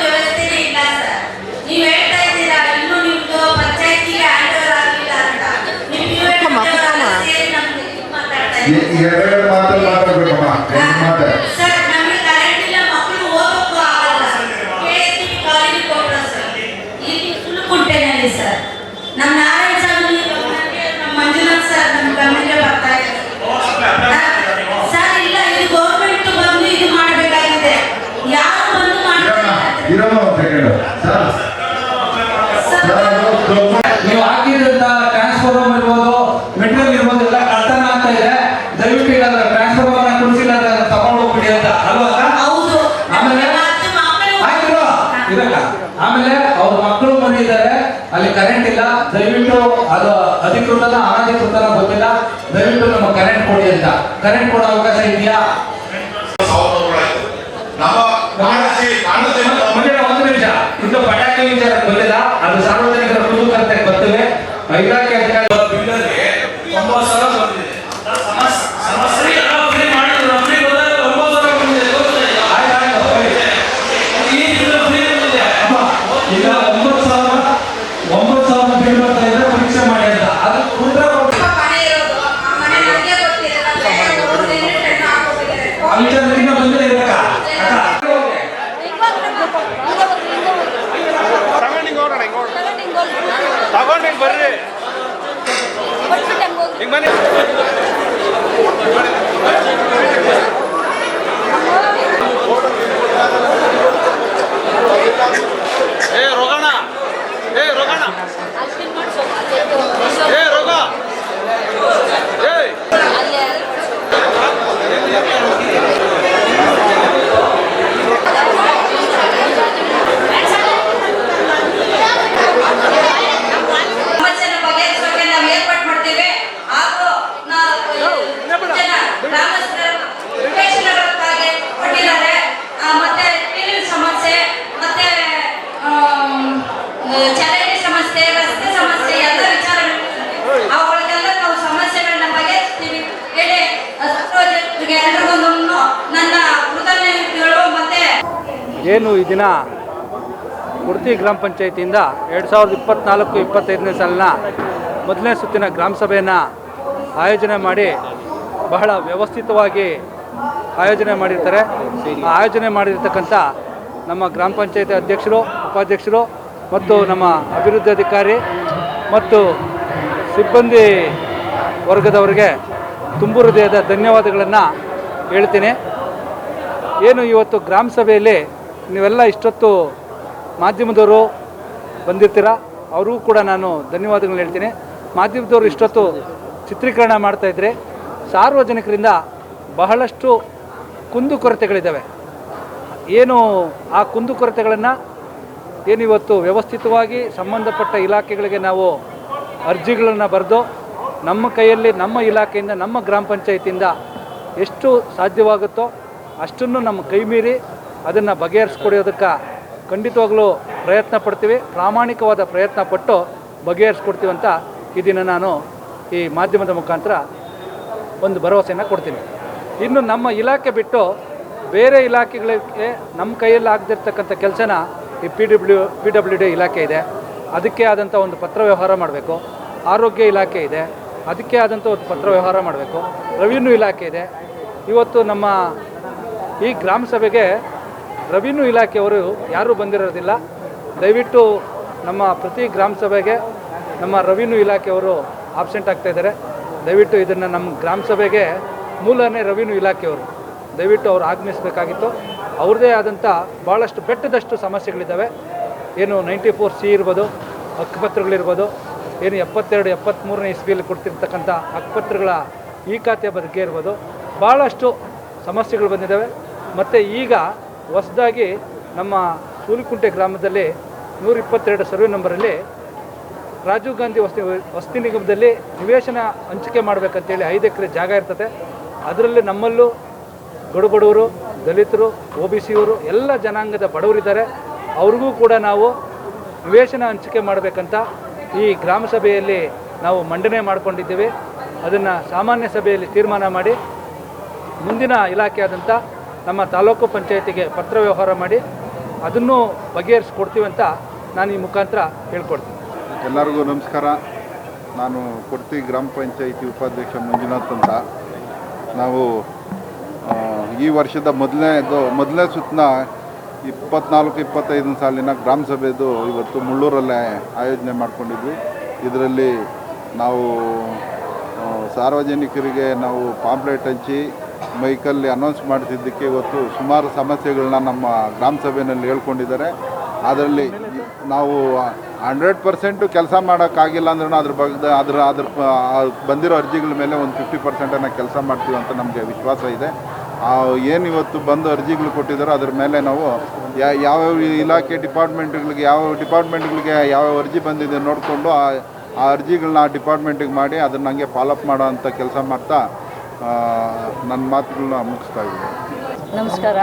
ವ್ಯವಸ್ಥೆನೇ ಇಲ್ಲ ಸರ್. ನೀವು ಹೇಳ್ತಾ ಇದ್ದೀರಾ ಇನ್ನು ನಿಮ್ದು ಪಂಚಾಯತಿಗೆ ಹ್ಯಾಂಡ್ ಓವರ್ ಆಗಲಿಲ್ಲ ಅಂತ. ಸರ್ ನಮಗೆ ಕರೆಂಟ್ ಇಲ್ಲ, ಮಕ್ಕಳು ಹೋಗಕ್ಕೂ ಆಗಲ್ಲ. KSTB ಕಾಲೇಜ್ ಕೊಟ್ಟರು ಸರ್. ಇಲ್ಲಿ ಫುಲ್ ಕುಂಟೆನಲ್ಲಿ ಸರ್. ನಮ್ಮ ನಾರಾಯಣ ಸ್ವಾಮಿ, ನಮ್ಮ ಮಂಜುನಾಥ್ ಸರ್ ನಮ್ಮ ಗಮನಕ್ಕೆ ಬರ್ತಾ ಇದೆ ಸರ್. ಇಲ್ಲ, ಇದು ಗೌರ್ಮೆಂಟ್ ಬಂದು ಇದು ಮಾಡಬೇಕಾಗಿದೆ. ಯಾರು ಬಂದು ನೀವು ಹಾಕಿದಂತ ಟ್ರಾನ್ಸ್ಫಾರ್ಮರ್ ಇರ್ಬೋದು, ಮೆಟೀರಿಯಲ್ ಇರ್ಬೋದು, ಎಲ್ಲ ಕಳ್ತನ ಆಗ್ತಾ ಇದೆ. ದಯವಿಟ್ಟು ಇಲ್ಲ ಟ್ರಾನ್ಸ್ಫಾರ್ಮರ್ ಕುಡಿಸಿಲ್ಲ ತಗೊಂಡು ಹೋಗ್ಬಿಡಿ ಅಂತ ಅಲ್ವಾ? ಆಮೇಲೆ ಇರಲ್ಲ. ಆಮೇಲೆ ಅವ್ರ ಮಕ್ಕಳು ಮನೆ ಇದ್ದಾರೆ, ಅಲ್ಲಿ ಕರೆಂಟ್ ಇಲ್ಲ. ದಯವಿಟ್ಟು ಅದು ಅಧಿಕೃತನ ಅನಧಿಕೃತನ ಗೊತ್ತಿಲ್ಲ. ದಯವಿಟ್ಟು ನಮ್ಮ ಕರೆಂಟ್ ಕೊಡಿ ಅಂತ. ಕರೆಂಟ್ ಕೊಡೋ ಅವಕಾಶ ಇದೆಯಾ? ಒಂದು ನಿಮಿಷ, ಇದು ಪಟಾಕಿ ವಿಚಾರ ಗೊತ್ತಿಲ್ಲ. ಅದು ಸಾರ್ವಜನಿಕರ ಕುತೂಹಲತೆ ಬರ್ತವೆ. ಇಲಾಖೆ ಅಧಿಕಾರಿ ಬಿಲ್ಲಲ್ಲಿ 9,000 ಬಂದಿದೆ. ಸಮಸ್ಯೆ ಫ್ರೀ ಮಾಡಿದ್ರು, ಫ್ರೀ ಬಂದಾಗ 9,000 ಬಂದಿದೆ. ಈ ಬಿಲ್ ಫ್ರೀ ಬಂದಿದೆ. ಈಗ 9,000 ಬಿಲ್ ಬರ್ತಾ ಇದ್ರೆ ಪರೀಕ್ಷೆ ಮಾಡಿ ಅಂತ ಅದು ಕೂಡ ಅಲ್ಲಿಂದ ಬಂದೇ ಇರಕ್ಕ ತಗೊಂಡು ಬರ್ರಿ ಹಿಂಗ್ ಬನ್ನಿ. ಏ ರೋಗಣ ಏ ರೋಗಣ ಏ ರೋಗ ಏ ಸಮಸ್ಯೆನ ಬಗೆಹರಿಸೋಕೆ ನಾವು ಏರ್ಪಾಟ್ ಮಾಡ್ತೇವೆ. ಹಾಗೂ ಗ್ರಾಮಸ್ಥರ ನಿರ್ದೇಶನಗಳಕ್ಕಾಗಿ ಕೊಟ್ಟಿದ್ದಾರೆ. ಮತ್ತೆ ನೀರಿನ ಸಮಸ್ಯೆ, ಮತ್ತೆ ಚರಂಡಿ ಸಮಸ್ಯೆ, ರಸ್ತೆ ಸಮಸ್ಯೆ, ಎಲ್ಲ ವಿಚಾರಗಳು ಅವುಗಳಿಗೆಲ್ಲ ನಾವು ಸಮಸ್ಯೆಗಳನ್ನ ಬಗೆಹರಿಸ್ತೀವಿ ಹೇಳಿ ಸರ್ವಜನಿಕರಿಗೆ ಎಲ್ರಿಗೂ ನನ್ನ ಕೃತಜ್ಞತೆಗಳು. ಮತ್ತೆ ಏನು ಈ ದಿನ ಕುಡ್ತಿ ಗ್ರಾಮ ಪಂಚಾಯಿತಿಯಿಂದ 2024-25ನೇ ಸಾಲಿನ ಮೊದಲನೇ ಸುತ್ತಿನ ಗ್ರಾಮ ಸಭೆಯನ್ನು ಆಯೋಜನೆ ಮಾಡಿ ಬಹಳ ವ್ಯವಸ್ಥಿತವಾಗಿ ಆಯೋಜನೆ ಮಾಡಿರ್ತಾರೆ. ಆ ಆಯೋಜನೆ ಮಾಡಿರ್ತಕ್ಕಂಥ ನಮ್ಮ ಗ್ರಾಮ ಪಂಚಾಯಿತಿ ಅಧ್ಯಕ್ಷರು, ಉಪಾಧ್ಯಕ್ಷರು ಮತ್ತು ನಮ್ಮ ಅಭಿವೃದ್ಧಿ ಅಧಿಕಾರಿ ಮತ್ತು ಸಿಬ್ಬಂದಿ ವರ್ಗದವರಿಗೆ ತುಂಬು ಹೃದಯದ ಧನ್ಯವಾದಗಳನ್ನು ಹೇಳ್ತೀನಿ. ಏನು ಇವತ್ತು ಗ್ರಾಮ ಸಭೆಯಲ್ಲಿ ನೀವೆಲ್ಲ ಇಷ್ಟೊತ್ತು ಮಾಧ್ಯಮದವರು ಬಂದಿರ್ತೀರ, ಅವ್ರಿಗೂ ಕೂಡ ನಾನು ಧನ್ಯವಾದಗಳನ್ನ ಹೇಳ್ತೀನಿ. ಮಾಧ್ಯಮದವರು ಇಷ್ಟೊತ್ತು ಚಿತ್ರೀಕರಣ ಮಾಡ್ತಾಯಿದ್ರೆ ಸಾರ್ವಜನಿಕರಿಂದ ಬಹಳಷ್ಟು ಕುಂದುಕೊರತೆಗಳಿದ್ದಾವೆ. ಏನು ಆ ಕುಂದುಕೊರತೆಗಳನ್ನು ಏನಿವತ್ತು ವ್ಯವಸ್ಥಿತವಾಗಿ ಸಂಬಂಧಪಟ್ಟ ಇಲಾಖೆಗಳಿಗೆ ನಾವು ಅರ್ಜಿಗಳನ್ನು ಬರೆದು ನಮ್ಮ ಕೈಯಲ್ಲಿ ನಮ್ಮ ಇಲಾಖೆಯಿಂದ ನಮ್ಮ ಗ್ರಾಮ ಪಂಚಾಯಿತಿಯಿಂದ ಎಷ್ಟು ಸಾಧ್ಯವಾಗುತ್ತೋ ಅಷ್ಟನ್ನು ನಮ್ಮ ಕೈ ಮೀರಿ ಅದನ್ನು ಬಗೆಹರಿಸ್ಕೊಡೋದಕ್ಕೆ ಖಂಡಿತವಾಗಲೂ ಪ್ರಯತ್ನ ಪಡ್ತೀವಿ. ಪ್ರಾಮಾಣಿಕವಾದ ಪ್ರಯತ್ನ ಪಟ್ಟು ಬಗೆಹರಿಸ್ಕೊಡ್ತೀವಿ ಅಂತ ಈ ದಿನ ನಾನು ಈ ಮಾಧ್ಯಮದ ಮುಖಾಂತರ ಒಂದು ಭರವಸೆಯನ್ನು ಕೊಡ್ತೀನಿ. ಇನ್ನು ನಮ್ಮ ಇಲಾಖೆ ಬಿಟ್ಟು ಬೇರೆ ಇಲಾಖೆಗಳಿಗೆ ನಮ್ಮ ಕೈಯಲ್ಲಿ ಆಗದಿರ್ತಕ್ಕಂಥ ಕೆಲಸನ ಈ PWD ಇಲಾಖೆ ಇದೆ, ಅದಕ್ಕೆ ಆದಂಥ ಒಂದು ಪತ್ರ ವ್ಯವಹಾರ ಮಾಡಬೇಕು. ಆರೋಗ್ಯ ಇಲಾಖೆ ಇದೆ, ಅದಕ್ಕೆ ಆದಂಥ ಒಂದು ಪತ್ರ ವ್ಯವಹಾರ ಮಾಡಬೇಕು. ರೆವಿನ್ಯೂ ಇಲಾಖೆ ಇದೆ. ಇವತ್ತು ನಮ್ಮ ಈ ಗ್ರಾಮ ಸಭೆಗೆ ರೆವಿನ್ಯೂ ಇಲಾಖೆಯವರು ಯಾರೂ ಬಂದಿರೋದಿಲ್ಲ. ದಯವಿಟ್ಟು ನಮ್ಮ ಪ್ರತಿ ಗ್ರಾಮ ಸಭೆಗೆ ನಮ್ಮ ರೆವಿನ್ಯೂ ಇಲಾಖೆಯವರು ಆಬ್ಸೆಂಟ್ ಆಗ್ತಾಯಿದ್ದಾರೆ. ದಯವಿಟ್ಟು ಇದನ್ನು ನಮ್ಮ ಗ್ರಾಮ ಸಭೆಗೆ ಮೂಲನೇ ರೆವಿನ್ಯೂ ಇಲಾಖೆಯವರು ದಯವಿಟ್ಟು ಅವ್ರು ಆಗಮಿಸಬೇಕಾಗಿತ್ತು. ಅವ್ರದ್ದೇ ಆದಂಥ ಭಾಳಷ್ಟು ಬೆಟ್ಟದಷ್ಟು ಸಮಸ್ಯೆಗಳಿದ್ದಾವೆ. ಏನು 94C ಇರ್ಬೋದು, ಹಕ್ಕುಪತ್ರಗಳಿರ್ಬೋದು, ಏನು 72-73ನೇ ಇಸ್ವಿಯಲ್ಲಿ ಕೊಡ್ತಿರ್ತಕ್ಕಂಥ ಹಕ್ಕುಪತ್ರಗಳ ಈ ಖಾತೆ ಬಗ್ಗೆ ಇರ್ಬೋದು, ಭಾಳಷ್ಟು ಸಮಸ್ಯೆಗಳು ಬಂದಿದ್ದಾವೆ. ಮತ್ತು ಈಗ ಹೊಸದಾಗಿ ನಮ್ಮ ಸೂಲಿಕುಂಟೆ ಗ್ರಾಮದಲ್ಲಿ 122 ಸರ್ವೆ ನಂಬರಲ್ಲಿ ರಾಜೀವ್ ಗಾಂಧಿ ವಸತಿ ನಿಗಮದಲ್ಲಿ ನಿವೇಶನ ಹಂಚಿಕೆ ಮಾಡಬೇಕಂತೇಳಿ 5 ಎಕರೆ ಜಾಗ ಇರ್ತದೆ. ಅದರಲ್ಲಿ ನಮ್ಮಲ್ಲೂ ಬಡವರು, ದಲಿತರು, OBCಯವರು ಎಲ್ಲ ಜನಾಂಗದ ಬಡವರಿದ್ದಾರೆ. ಅವ್ರಿಗೂ ಕೂಡ ನಾವು ನಿವೇಶನ ಹಂಚಿಕೆ ಮಾಡಬೇಕಂತ ಈ ಗ್ರಾಮ ಸಭೆಯಲ್ಲಿ ನಾವು ಮಂಡನೆ ಮಾಡಿಕೊಂಡಿದ್ದೀವಿ. ಅದನ್ನು ಸಾಮಾನ್ಯ ಸಭೆಯಲ್ಲಿ ತೀರ್ಮಾನ ಮಾಡಿ ಮುಂದಿನ ಇಲಾಖೆಯಾದಂಥ ನಮ್ಮ ತಾಲೂಕು ಪಂಚಾಯತಿಗೆ ಪತ್ರ ವ್ಯವಹಾರ ಮಾಡಿ ಅದನ್ನು ಬಗೆಹರಿಸ್ಕೊಡ್ತೀವಿ ಅಂತ ನಾನು ಈ ಮುಖಾಂತರ ಹೇಳ್ಕೊಡ್ತೀನಿ. ಎಲ್ಲರಿಗೂ ನಮಸ್ಕಾರ. ನಾನು ಕುಡ್ತಿ ಗ್ರಾಮ ಪಂಚಾಯಿತಿ ಉಪಾಧ್ಯಕ್ಷ ಮಂಜುನಾಥ್ ಅಂತ. ನಾವು ಈ ವರ್ಷದ ಮೊದಲನೇ ಸುತ್ತಿನ 24-25 ಸಾಲಿನ ಗ್ರಾಮ ಸಭೆದು ಇವತ್ತು ಮುಳ್ಳೂರಲ್ಲೇ ಆಯೋಜನೆ ಮಾಡ್ಕೊಂಡಿದ್ವಿ. ಇದರಲ್ಲಿ ನಾವು ಸಾರ್ವಜನಿಕರಿಗೆ ನಾವು ಪಾಂಪ್ಲೆಟ್ ಹಂಚಿ ಮೈಕಲ್ಲಿ ಅನೌನ್ಸ್ ಮಾಡ್ತಿದ್ದಕ್ಕೆ ಇವತ್ತು ಸುಮಾರು ಸಮಸ್ಯೆಗಳನ್ನ ನಮ್ಮ ಗ್ರಾಮ ಸಭೆಯಲ್ಲಿ ಹೇಳ್ಕೊಂಡಿದ್ದಾರೆ. ಅದರಲ್ಲಿ ನಾವು 100% ಕೆಲಸ ಮಾಡೋಕ್ಕಾಗಿಲ್ಲ ಅಂದ್ರೂ ಅದ್ರ ಬಗ್ಗೆ ಅದ್ರ ಬಂದಿರೋ ಅರ್ಜಿಗಳ ಮೇಲೆ ಒಂದು 50%ಅನ್ನು ಕೆಲಸ ಮಾಡ್ತೀವಿ ಅಂತ ನಮಗೆ ವಿಶ್ವಾಸ ಇದೆ. ಏನು ಇವತ್ತು ಬಂದು ಅರ್ಜಿಗಳು ಕೊಟ್ಟಿದ್ದಾರೋ ಅದ್ರ ಮೇಲೆ ನಾವು ಯಾವ್ಯಾವ ಇಲಾಖೆ ಡಿಪಾರ್ಟ್ಮೆಂಟ್ಗಳಿಗೆ ಯಾವ್ಯಾವ ಅರ್ಜಿ ಬಂದಿದೆ ನೋಡಿಕೊಂಡು ಆ ಅರ್ಜಿಗಳನ್ನ ಆ ಡಿಪಾರ್ಟ್ಮೆಂಟಿಗೆ ಮಾಡಿ ಅದನ್ನು ಹಂಗೆ ಫಾಲೋಅಪ್ ಮಾಡೋ ಅಂಥ ಕೆಲಸ ಮಾಡ್ತಾ ನನ್ನ ಮಾತುಗಳನ್ನ ಮುಗಿಸ್ತಾ ಇದ್ದೀನಿ. ನಮಸ್ಕಾರ.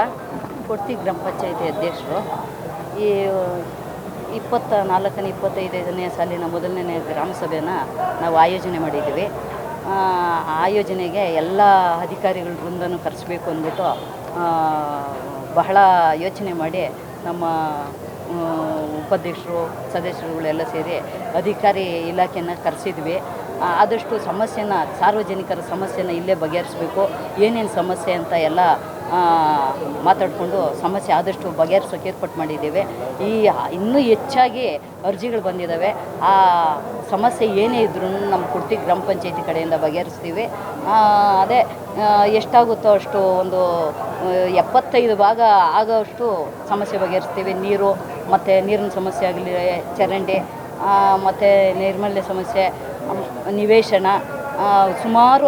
ಕುಡ್ತಿ ಗ್ರಾಮ ಪಂಚಾಯಿತಿ ಅಧ್ಯಕ್ಷರು. 24ನೇ 25ನೇ ಸಾಲಿನ ಮೊದಲನೇ ಗ್ರಾಮ ಸಭೆಯನ್ನು ನಾವು ಆಯೋಜನೆ ಮಾಡಿದ್ದೀವಿ. ಆಯೋಜನೆಗೆ ಎಲ್ಲ ಅಧಿಕಾರಿಗಳ ವೃಂದನೂ ಕರೆಸಬೇಕು ಅಂದ್ಬಿಟ್ಟು ಬಹಳ ಯೋಚನೆ ಮಾಡಿ ನಮ್ಮ ಉಪಾಧ್ಯಕ್ಷರು ಸದಸ್ಯರುಗಳೆಲ್ಲ ಸೇರಿ ಅಧಿಕಾರಿ ಇಲಾಖೆಯನ್ನು ಕರೆಸಿದ್ವಿ. ಆದಷ್ಟು ಸಮಸ್ಯೆನ ಸಾರ್ವಜನಿಕರ ಸಮಸ್ಯೆನ ಇಲ್ಲೇ ಬಗೆಹರಿಸಬೇಕು, ಏನೇನು ಸಮಸ್ಯೆ ಅಂತ ಎಲ್ಲ ಮಾತಾಡಿಕೊಂಡು ಸಮಸ್ಯೆ ಆದಷ್ಟು ಬಗೆಹರಿಸೋಕೆ ಏರ್ಪಾಟ್ ಮಾಡಿದ್ದೇವೆ. ಇನ್ನೂ ಹೆಚ್ಚಾಗಿ ಅರ್ಜಿಗಳು ಬಂದಿದ್ದಾವೆ. ಆ ಸಮಸ್ಯೆ ಏನೇ ಇದ್ರೂ ನಮ್ಮ ಕುರ್ತಿ ಗ್ರಾಮ ಪಂಚಾಯತಿ ಕಡೆಯಿಂದ ಬಗೆಹರಿಸ್ತೀವಿ. ಅದೇ ಎಷ್ಟಾಗುತ್ತೋ ಅಷ್ಟು ಒಂದು 75 ಭಾಗ ಆಗೋಷ್ಟು ಸಮಸ್ಯೆ ಬಗೆಹರಿಸ್ತೀವಿ. ನೀರು ಮತ್ತು ನೀರಿನ ಸಮಸ್ಯೆ ಆಗಲಿ, ಚರಂಡಿ ಮತ್ತು ನೈರ್ಮಲ್ಯ ಸಮಸ್ಯೆ, ನಿವೇಶನ, ಸುಮಾರು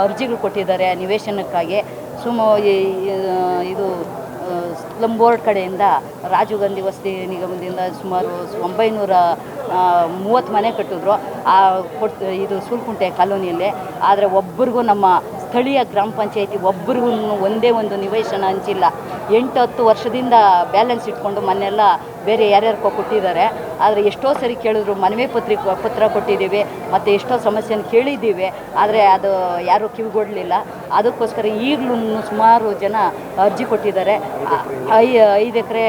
ಅರ್ಜಿಗಳು ಕೊಟ್ಟಿದ್ದಾರೆ ನಿವೇಶನಕ್ಕಾಗಿ. ಇದು ಸ್ಲಮ್ ಬೋರ್ಡ್ ಕಡೆಯಿಂದ ರಾಜೀವ್ ಗಾಂಧಿ ವಸತಿ ನಿಗಮದಿಂದ ಸುಮಾರು 930 ಮನೆ ಕಟ್ಟಿದ್ರು ಇದು ಸೂಲ್ಕುಂಟೆ ಕಾಲೋನಿಯಲ್ಲಿ. ಆದರೆ ಒಬ್ಬರಿಗೂ ನಮ್ಮ ಸ್ಥಳೀಯ ಗ್ರಾಮ ಪಂಚಾಯತಿ ಒಬ್ಬರಿಗೂ ಒಂದೇ ಒಂದು ನಿವೇಶನ ಹಂಚಿಲ್ಲ. 8-10 ವರ್ಷದಿಂದ ಬ್ಯಾಲೆನ್ಸ್ ಇಟ್ಕೊಂಡು ಮನೆಯೆಲ್ಲ ಬೇರೆ ಯಾರ್ಯಾರಿಗೋ ಕೊಟ್ಟಿದ್ದಾರೆ. ಆದರೆ ಎಷ್ಟೋ ಸರಿ ಕೇಳಿದ್ರು, ಮನವಿ ಪತ್ರ ಕೊಟ್ಟಿದ್ದೀವಿ ಮತ್ತು ಎಷ್ಟೋ ಸಮಸ್ಯೆನ ಕೇಳಿದ್ದೀವಿ, ಆದರೆ ಅದು ಯಾರೂ ಕಿವಿಗೊಡಲಿಲ್ಲ. ಅದಕ್ಕೋಸ್ಕರ ಈಗಲೂ ಸುಮಾರು ಜನ ಅರ್ಜಿ ಕೊಟ್ಟಿದ್ದಾರೆ. 5 ಎಕರೆ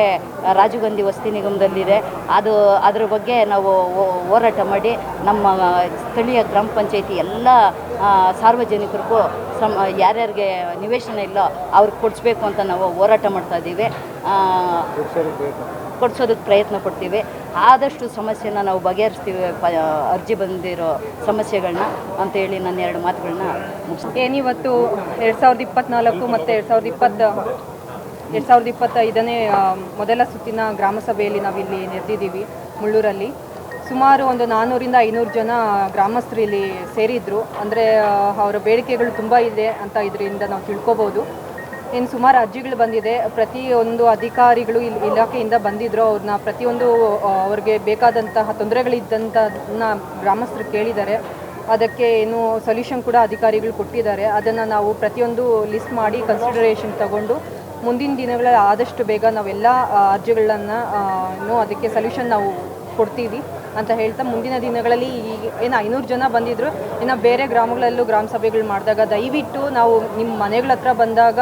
ರಾಜೀವ್ ಗಾಂಧಿ ವಸತಿ ನಿಗಮದಲ್ಲಿದೆ. ಅದ್ರ ಬಗ್ಗೆ ನಾವು ಹೋರಾಟ ಮಾಡಿ ನಮ್ಮ ಸ್ಥಳೀಯ ಗ್ರಾಮ ಪಂಚಾಯತಿ ಎಲ್ಲ ಸಾರ್ವಜನಿಕರಿಗೂ ಯಾರ್ಯಾರಿಗೆ ನಿವೇಶನ ಇಲ್ಲೋ ಅವ್ರಿಗೆ ಕೊಡಿಸ್ಬೇಕು ಅಂತ ನಾವು ಹೋರಾಟ ಮಾಡ್ತಾಯಿದ್ದೀವಿ. ಕೊಡಿಸೋದಕ್ಕೆ ಪ್ರಯತ್ನ ಪಡ್ತೀವಿ. ಆದಷ್ಟು ಸಮಸ್ಯೆನ ನಾವು ಬಗೆಹರಿಸ್ತೀವಿ, ಅರ್ಜಿ ಬಂದಿರೋ ಸಮಸ್ಯೆಗಳನ್ನ ಅಂತೇಳಿ ನನ್ನ 2 ಮಾತುಗಳನ್ನ ಮುಗಿಸ್ತೀನಿ. ಏನಿವತ್ತು 2024 ಮತ್ತು 2025ನೇ ಮೊದಲ ಸುತ್ತಿನ ಗ್ರಾಮ ಸಭೆಯಲ್ಲಿ ನಾವಿಲ್ಲಿ ನೆರೆದಿದ್ದೀವಿ ಮುಳ್ಳೂರಲ್ಲಿ. ಸುಮಾರು ಒಂದು 400ರಿಂದ 500 ಜನ ಗ್ರಾಮಸ್ಥರು ಇಲ್ಲಿ ಸೇರಿದ್ರು. ಅಂದರೆ ಅವರ ಬೇಡಿಕೆಗಳು ತುಂಬ ಇದೆ ಅಂತ ಇದರಿಂದ ನಾವು ತಿಳ್ಕೊಬೋದು. ಇನ್ನು ಸುಮಾರು ಅರ್ಜಿಗಳು ಬಂದಿದೆ. ಪ್ರತಿಯೊಂದು ಅಧಿಕಾರಿಗಳು ಇಲಾಖೆಯಿಂದ ಬಂದಿದ್ದರು. ಅವ್ರನ್ನ ಪ್ರತಿಯೊಂದು ಅವ್ರಿಗೆ ಬೇಕಾದಂತಹ ತೊಂದರೆಗಳಿದ್ದಂಥದನ್ನ ಗ್ರಾಮಸ್ಥರು ಕೇಳಿದ್ದಾರೆ. ಅದಕ್ಕೆ ಏನು ಸೊಲ್ಯೂಷನ್ ಕೂಡ ಅಧಿಕಾರಿಗಳು ಕೊಟ್ಟಿದ್ದಾರೆ. ಅದನ್ನು ನಾವು ಪ್ರತಿಯೊಂದು ಲಿಸ್ಟ್ ಮಾಡಿ ಕನ್ಸಿಡರೇಷನ್ ತಗೊಂಡು ಮುಂದಿನ ದಿನಗಳಲ್ಲಿ ಆದಷ್ಟು ಬೇಗ ನಾವೆಲ್ಲ ಅರ್ಜಿಗಳನ್ನು ಅದಕ್ಕೆ ಸೊಲ್ಯೂಷನ್ ನಾವು ಕೊಡ್ತೀವಿ ಅಂತ ಹೇಳ್ತಾ, ಮುಂದಿನ ದಿನಗಳಲ್ಲಿ ಏನು 500 ಜನ ಬಂದಿದ್ದರು. ಇನ್ನು ಬೇರೆ ಗ್ರಾಮಗಳಲ್ಲೂ ಗ್ರಾಮ ಸಭೆಗಳು ಮಾಡಿದಾಗ ದಯವಿಟ್ಟು ನಾವು ನಿಮ್ಮ ಮನೆಗಳ ಹತ್ರ ಬಂದಾಗ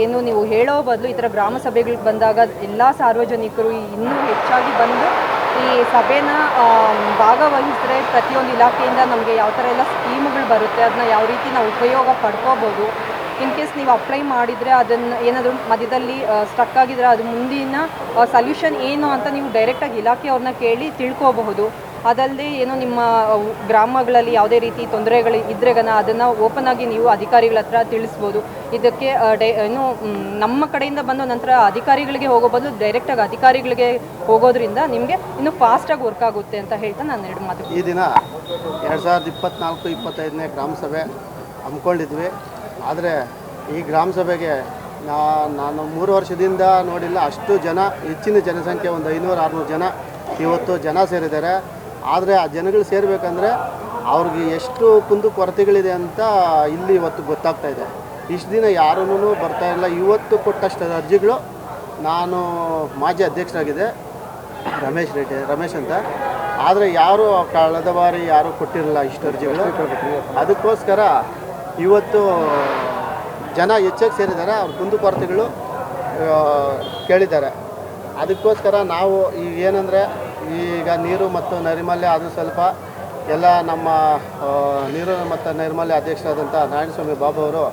ಏನು ನೀವು ಹೇಳೋ ಬದಲು ಈ ಥರ ಗ್ರಾಮ ಸಭೆಗಳಿಗೆ ಬಂದಾಗ ಎಲ್ಲ ಸಾರ್ವಜನಿಕರು ಇನ್ನೂ ಹೆಚ್ಚಾಗಿ ಬಂದು ಈ ಸಭೆನ ಭಾಗವಹಿಸಿದ್ರೆ ಪ್ರತಿಯೊಂದು ಇಲಾಖೆಯಿಂದ ನಮಗೆ ಯಾವ ಥರ ಎಲ್ಲ ಸ್ಕೀಮ್ಗಳು ಬರುತ್ತೆ, ಅದನ್ನ ಯಾವ ರೀತಿ ನಾವು ಉಪಯೋಗ ಪಡ್ಕೋಬೋದು. ಇನ್ ಕೇಸ್ ನೀವು ಅಪ್ಲೈ ಮಾಡಿದರೆ ಅದನ್ನು ಏನಾದರೂ ಮಧ್ಯದಲ್ಲಿ ಸ್ಟಕ್ ಆಗಿದ್ರೆ ಅದು ಮುಂದಿನ ಸೊಲ್ಯೂಷನ್ ಏನು ಅಂತ ನೀವು ಡೈರೆಕ್ಟಾಗಿ ಇಲಾಖೆಯವ್ರನ್ನ ಕೇಳಿ ತಿಳ್ಕೋಬಹುದು. ಅದಲ್ಲದೆ ಏನು ನಿಮ್ಮ ಗ್ರಾಮಗಳಲ್ಲಿ ಯಾವುದೇ ರೀತಿ ತೊಂದರೆಗಳು ಇದ್ರೆಗನ ಅದನ್ನು ಓಪನ್ ಆಗಿ ನೀವು ಅಧಿಕಾರಿಗಳ ಹತ್ರ ತಿಳಿಸ್ಬೋದು. ಇದಕ್ಕೆ ಏನು ನಮ್ಮ ಕಡೆಯಿಂದ ಬಂದು ನಂತರ ಅಧಿಕಾರಿಗಳಿಗೆ ಹೋಗೋ ಬದಲು ಡೈರೆಕ್ಟಾಗಿ ಅಧಿಕಾರಿಗಳಿಗೆ ಹೋಗೋದ್ರಿಂದ ನಿಮಗೆ ಇನ್ನೂ ಫಾಸ್ಟಾಗಿ ವರ್ಕ್ ಆಗುತ್ತೆ ಅಂತ ಹೇಳ್ತಾ ನಾನು 2 ಮಾತು. ಈ ದಿನ 2024-25ನೇ ಗ್ರಾಮ ಸಭೆ ಹಮ್ಮಿಕೊಂಡಿದ್ವಿ. ಆದರೆ ಈ ಗ್ರಾಮ ಸಭೆಗೆ ನಾನು 3 ವರ್ಷದಿಂದ ನೋಡಿಲ್ಲ ಅಷ್ಟು ಜನ, ಹೆಚ್ಚಿನ ಜನಸಂಖ್ಯೆ ಒಂದು 500-600 ಜನ ಇವತ್ತು ಜನ ಸೇರಿದ್ದಾರೆ. ಆದರೆ ಆ ಜನಗಳು ಸೇರಬೇಕಂದ್ರೆ ಅವ್ರಿಗೆ ಎಷ್ಟು ಕುಂದುಕೊರತೆಗಳಿದೆ ಅಂತ ಇಲ್ಲಿ ಇವತ್ತು ಗೊತ್ತಾಗ್ತಾ ಇದೆ. ಇಷ್ಟು ದಿನ ಯಾರೂ ಬರ್ತಾಯಿಲ್ಲ. ಇವತ್ತು ಕೊಟ್ಟಷ್ಟು ಅರ್ಜಿಗಳು, ನಾನು ಮಾಜಿ ಅಧ್ಯಕ್ಷರಾಗಿದೆ ರಮೇಶ್ ಅಂತ, ಆದರೆ ಯಾರು ಕಳೆದ ಬಾರಿ ಯಾರೂ ಕೊಟ್ಟಿರಲಿಲ್ಲ ಇಷ್ಟು ಅರ್ಜಿಗಳು. ಅದಕ್ಕೋಸ್ಕರ ಇವತ್ತು ಜನ ಹೆಚ್ಚಾಗಿ ಸೇರಿದ್ದಾರೆ. ಅವ್ರ ಕುಂದುಕೊರತೆಗಳು ಕೇಳಿದ್ದಾರೆ. ಅದಕ್ಕೋಸ್ಕರ ನಾವು ಈಗ ಏನಂದರೆ, ಈಗ ನೀರು ಮತ್ತು ನೈರ್ಮಲ್ಯ ಅದು ಸ್ವಲ್ಪ ಎಲ್ಲ ನಮ್ಮ ನೀರು ಮತ್ತು ನೈರ್ಮಲ್ಯ ಅಧ್ಯಕ್ಷರಾದಂಥ ನಾರಾಯಣಸ್ವಾಮಿ ಬಾಬು ಅವರು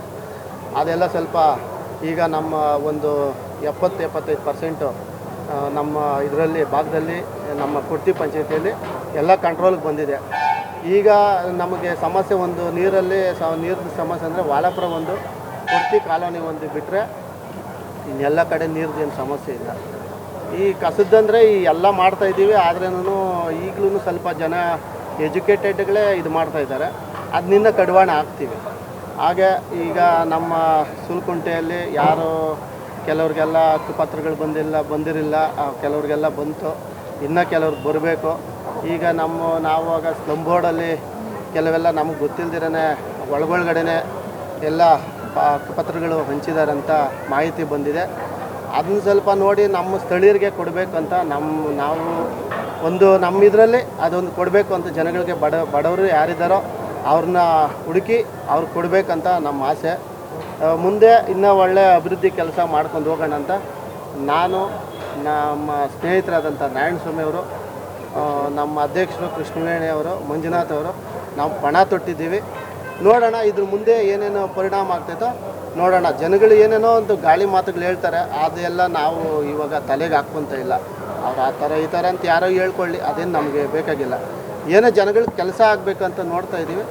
ಅದೆಲ್ಲ ಸ್ವಲ್ಪ ಈಗ ನಮ್ಮ ಒಂದು 70-75% ನಮ್ಮ ಇದರಲ್ಲಿ ಭಾಗದಲ್ಲಿ ನಮ್ಮ ಕುರ್ತಿ ಪಂಚಾಯತಿಯಲ್ಲಿ ಎಲ್ಲ ಕಂಟ್ರೋಲ್ಗೆ ಬಂದಿದೆ. ಈಗ ನಮಗೆ ಸಮಸ್ಯೆ ಒಂದು ನೀರಲ್ಲಿ ನೀರಿನ ಸಮಸ್ಯೆ ಅಂದರೆ ವಾಲಾಪುರ ಒಂದು, ಕುರ್ತಿ ಕಾಲೋನಿ ಒಂದು ಬಿಟ್ಟರೆ ಇನ್ನೆಲ್ಲ ಕಡೆ ನೀರ್ದೇನು ಸಮಸ್ಯೆ ಇಲ್ಲ. ಈ ಕಸದಂದರೆ ಈ ಎಲ್ಲ ಮಾಡ್ತಾಯಿದ್ದೀವಿ. ಆದ್ರೂ ಈಗಲೂ ಸ್ವಲ್ಪ ಜನ ಎಜುಕೇಟೆಡ್ಗಳೇ ಇದು ಮಾಡ್ತಾಯಿದ್ದಾರೆ. ಅದರಿಂದ ಕಡಿವಾಣ ಆಗ್ತೀವಿ. ಹಾಗೆ ಈಗ ನಮ್ಮ ಸೂಲ್ಕುಂಟೆಯಲ್ಲಿ ಯಾರು ಕೆಲವ್ರಿಗೆಲ್ಲ ಹಕ್ಕುಪತ್ರಗಳು ಬಂದಿರಲಿಲ್ಲ, ಕೆಲವ್ರಿಗೆಲ್ಲ ಬಂತು, ಇನ್ನು ಕೆಲವ್ರಿಗೆ ಬರಬೇಕು. ಈಗ ನಾವು ಆಗ ಸ್ಲಮ್ ಬೋರ್ಡಲ್ಲಿ ಕೆಲವೆಲ್ಲ ನಮಗೆ ಗೊತ್ತಿಲ್ದಿರೇ ಒಳಗಡೆನೆ ಎಲ್ಲ ಹಕ್ಕುಪತ್ರಗಳು ಹಂಚಿದಾರಂತ ಮಾಹಿತಿ ಬಂದಿದೆ. ಅದನ್ನ ಸ್ವಲ್ಪ ನೋಡಿ ನಮ್ಮ ಸ್ಥಳೀಯರಿಗೆ ಕೊಡಬೇಕಂತ ನಾವು ನಮ್ಮ ಇದರಲ್ಲಿ ಅದೊಂದು ಕೊಡಬೇಕು ಅಂತ ಜನಗಳಿಗೆ ಬಡವರು ಯಾರಿದ್ದಾರೋ ಅವ್ರನ್ನ ಹುಡುಕಿ ಅವ್ರಿಗೆ ಕೊಡಬೇಕಂತ ನಮ್ಮ ಆಸೆ. ಮುಂದೆ ಇನ್ನೂ ಒಳ್ಳೆಯ ಅಭಿವೃದ್ಧಿ ಕೆಲಸ ಮಾಡ್ಕೊಂಡು ಹೋಗೋಣ ಅಂತ ನಾನು, ನಮ್ಮ ಸ್ನೇಹಿತರಾದಂಥ ನಾರಾಯಣಸ್ವಾಮಿ ಅವರು, ನಮ್ಮ ಅಧ್ಯಕ್ಷರು ಕೃಷ್ಣವೇಣಿ ಅವರು, ಮಂಜುನಾಥ್ ಅವರು ನಾವು ಪಣ ತೊಟ್ಟಿದ್ದೀವಿ. ನೋಡೋಣ ಇದ್ರ ಮುಂದೆ ಏನೇನೋ ಪರಿಣಾಮ ಆಗ್ತೈತೋ ನೋಡೋಣ. ಜನಗಳು ಏನೇನೋ ಒಂದು ಗಾಳಿ ಮಾತುಗಳು ಹೇಳ್ತಾರೆ, ಅದೆಲ್ಲ ನಾವು ಇವಾಗ ತಲೆಗೆ ಹಾಕ್ಕೊಂತ ಇಲ್ಲ. ಅವ್ರು ಆ ಥರ ಈ ಥರ ಅಂತ ಯಾರೋ ಹೇಳ್ಕೊಳ್ಳಿ, ಅದೇನು ನಮಗೆ ಬೇಕಾಗಿಲ್ಲ. ಏನೋ ಜನಗಳಿಗೆ ಕೆಲಸ ಆಗಬೇಕಂತ ನೋಡ್ತಾ ಇದ್ದೀವಿ.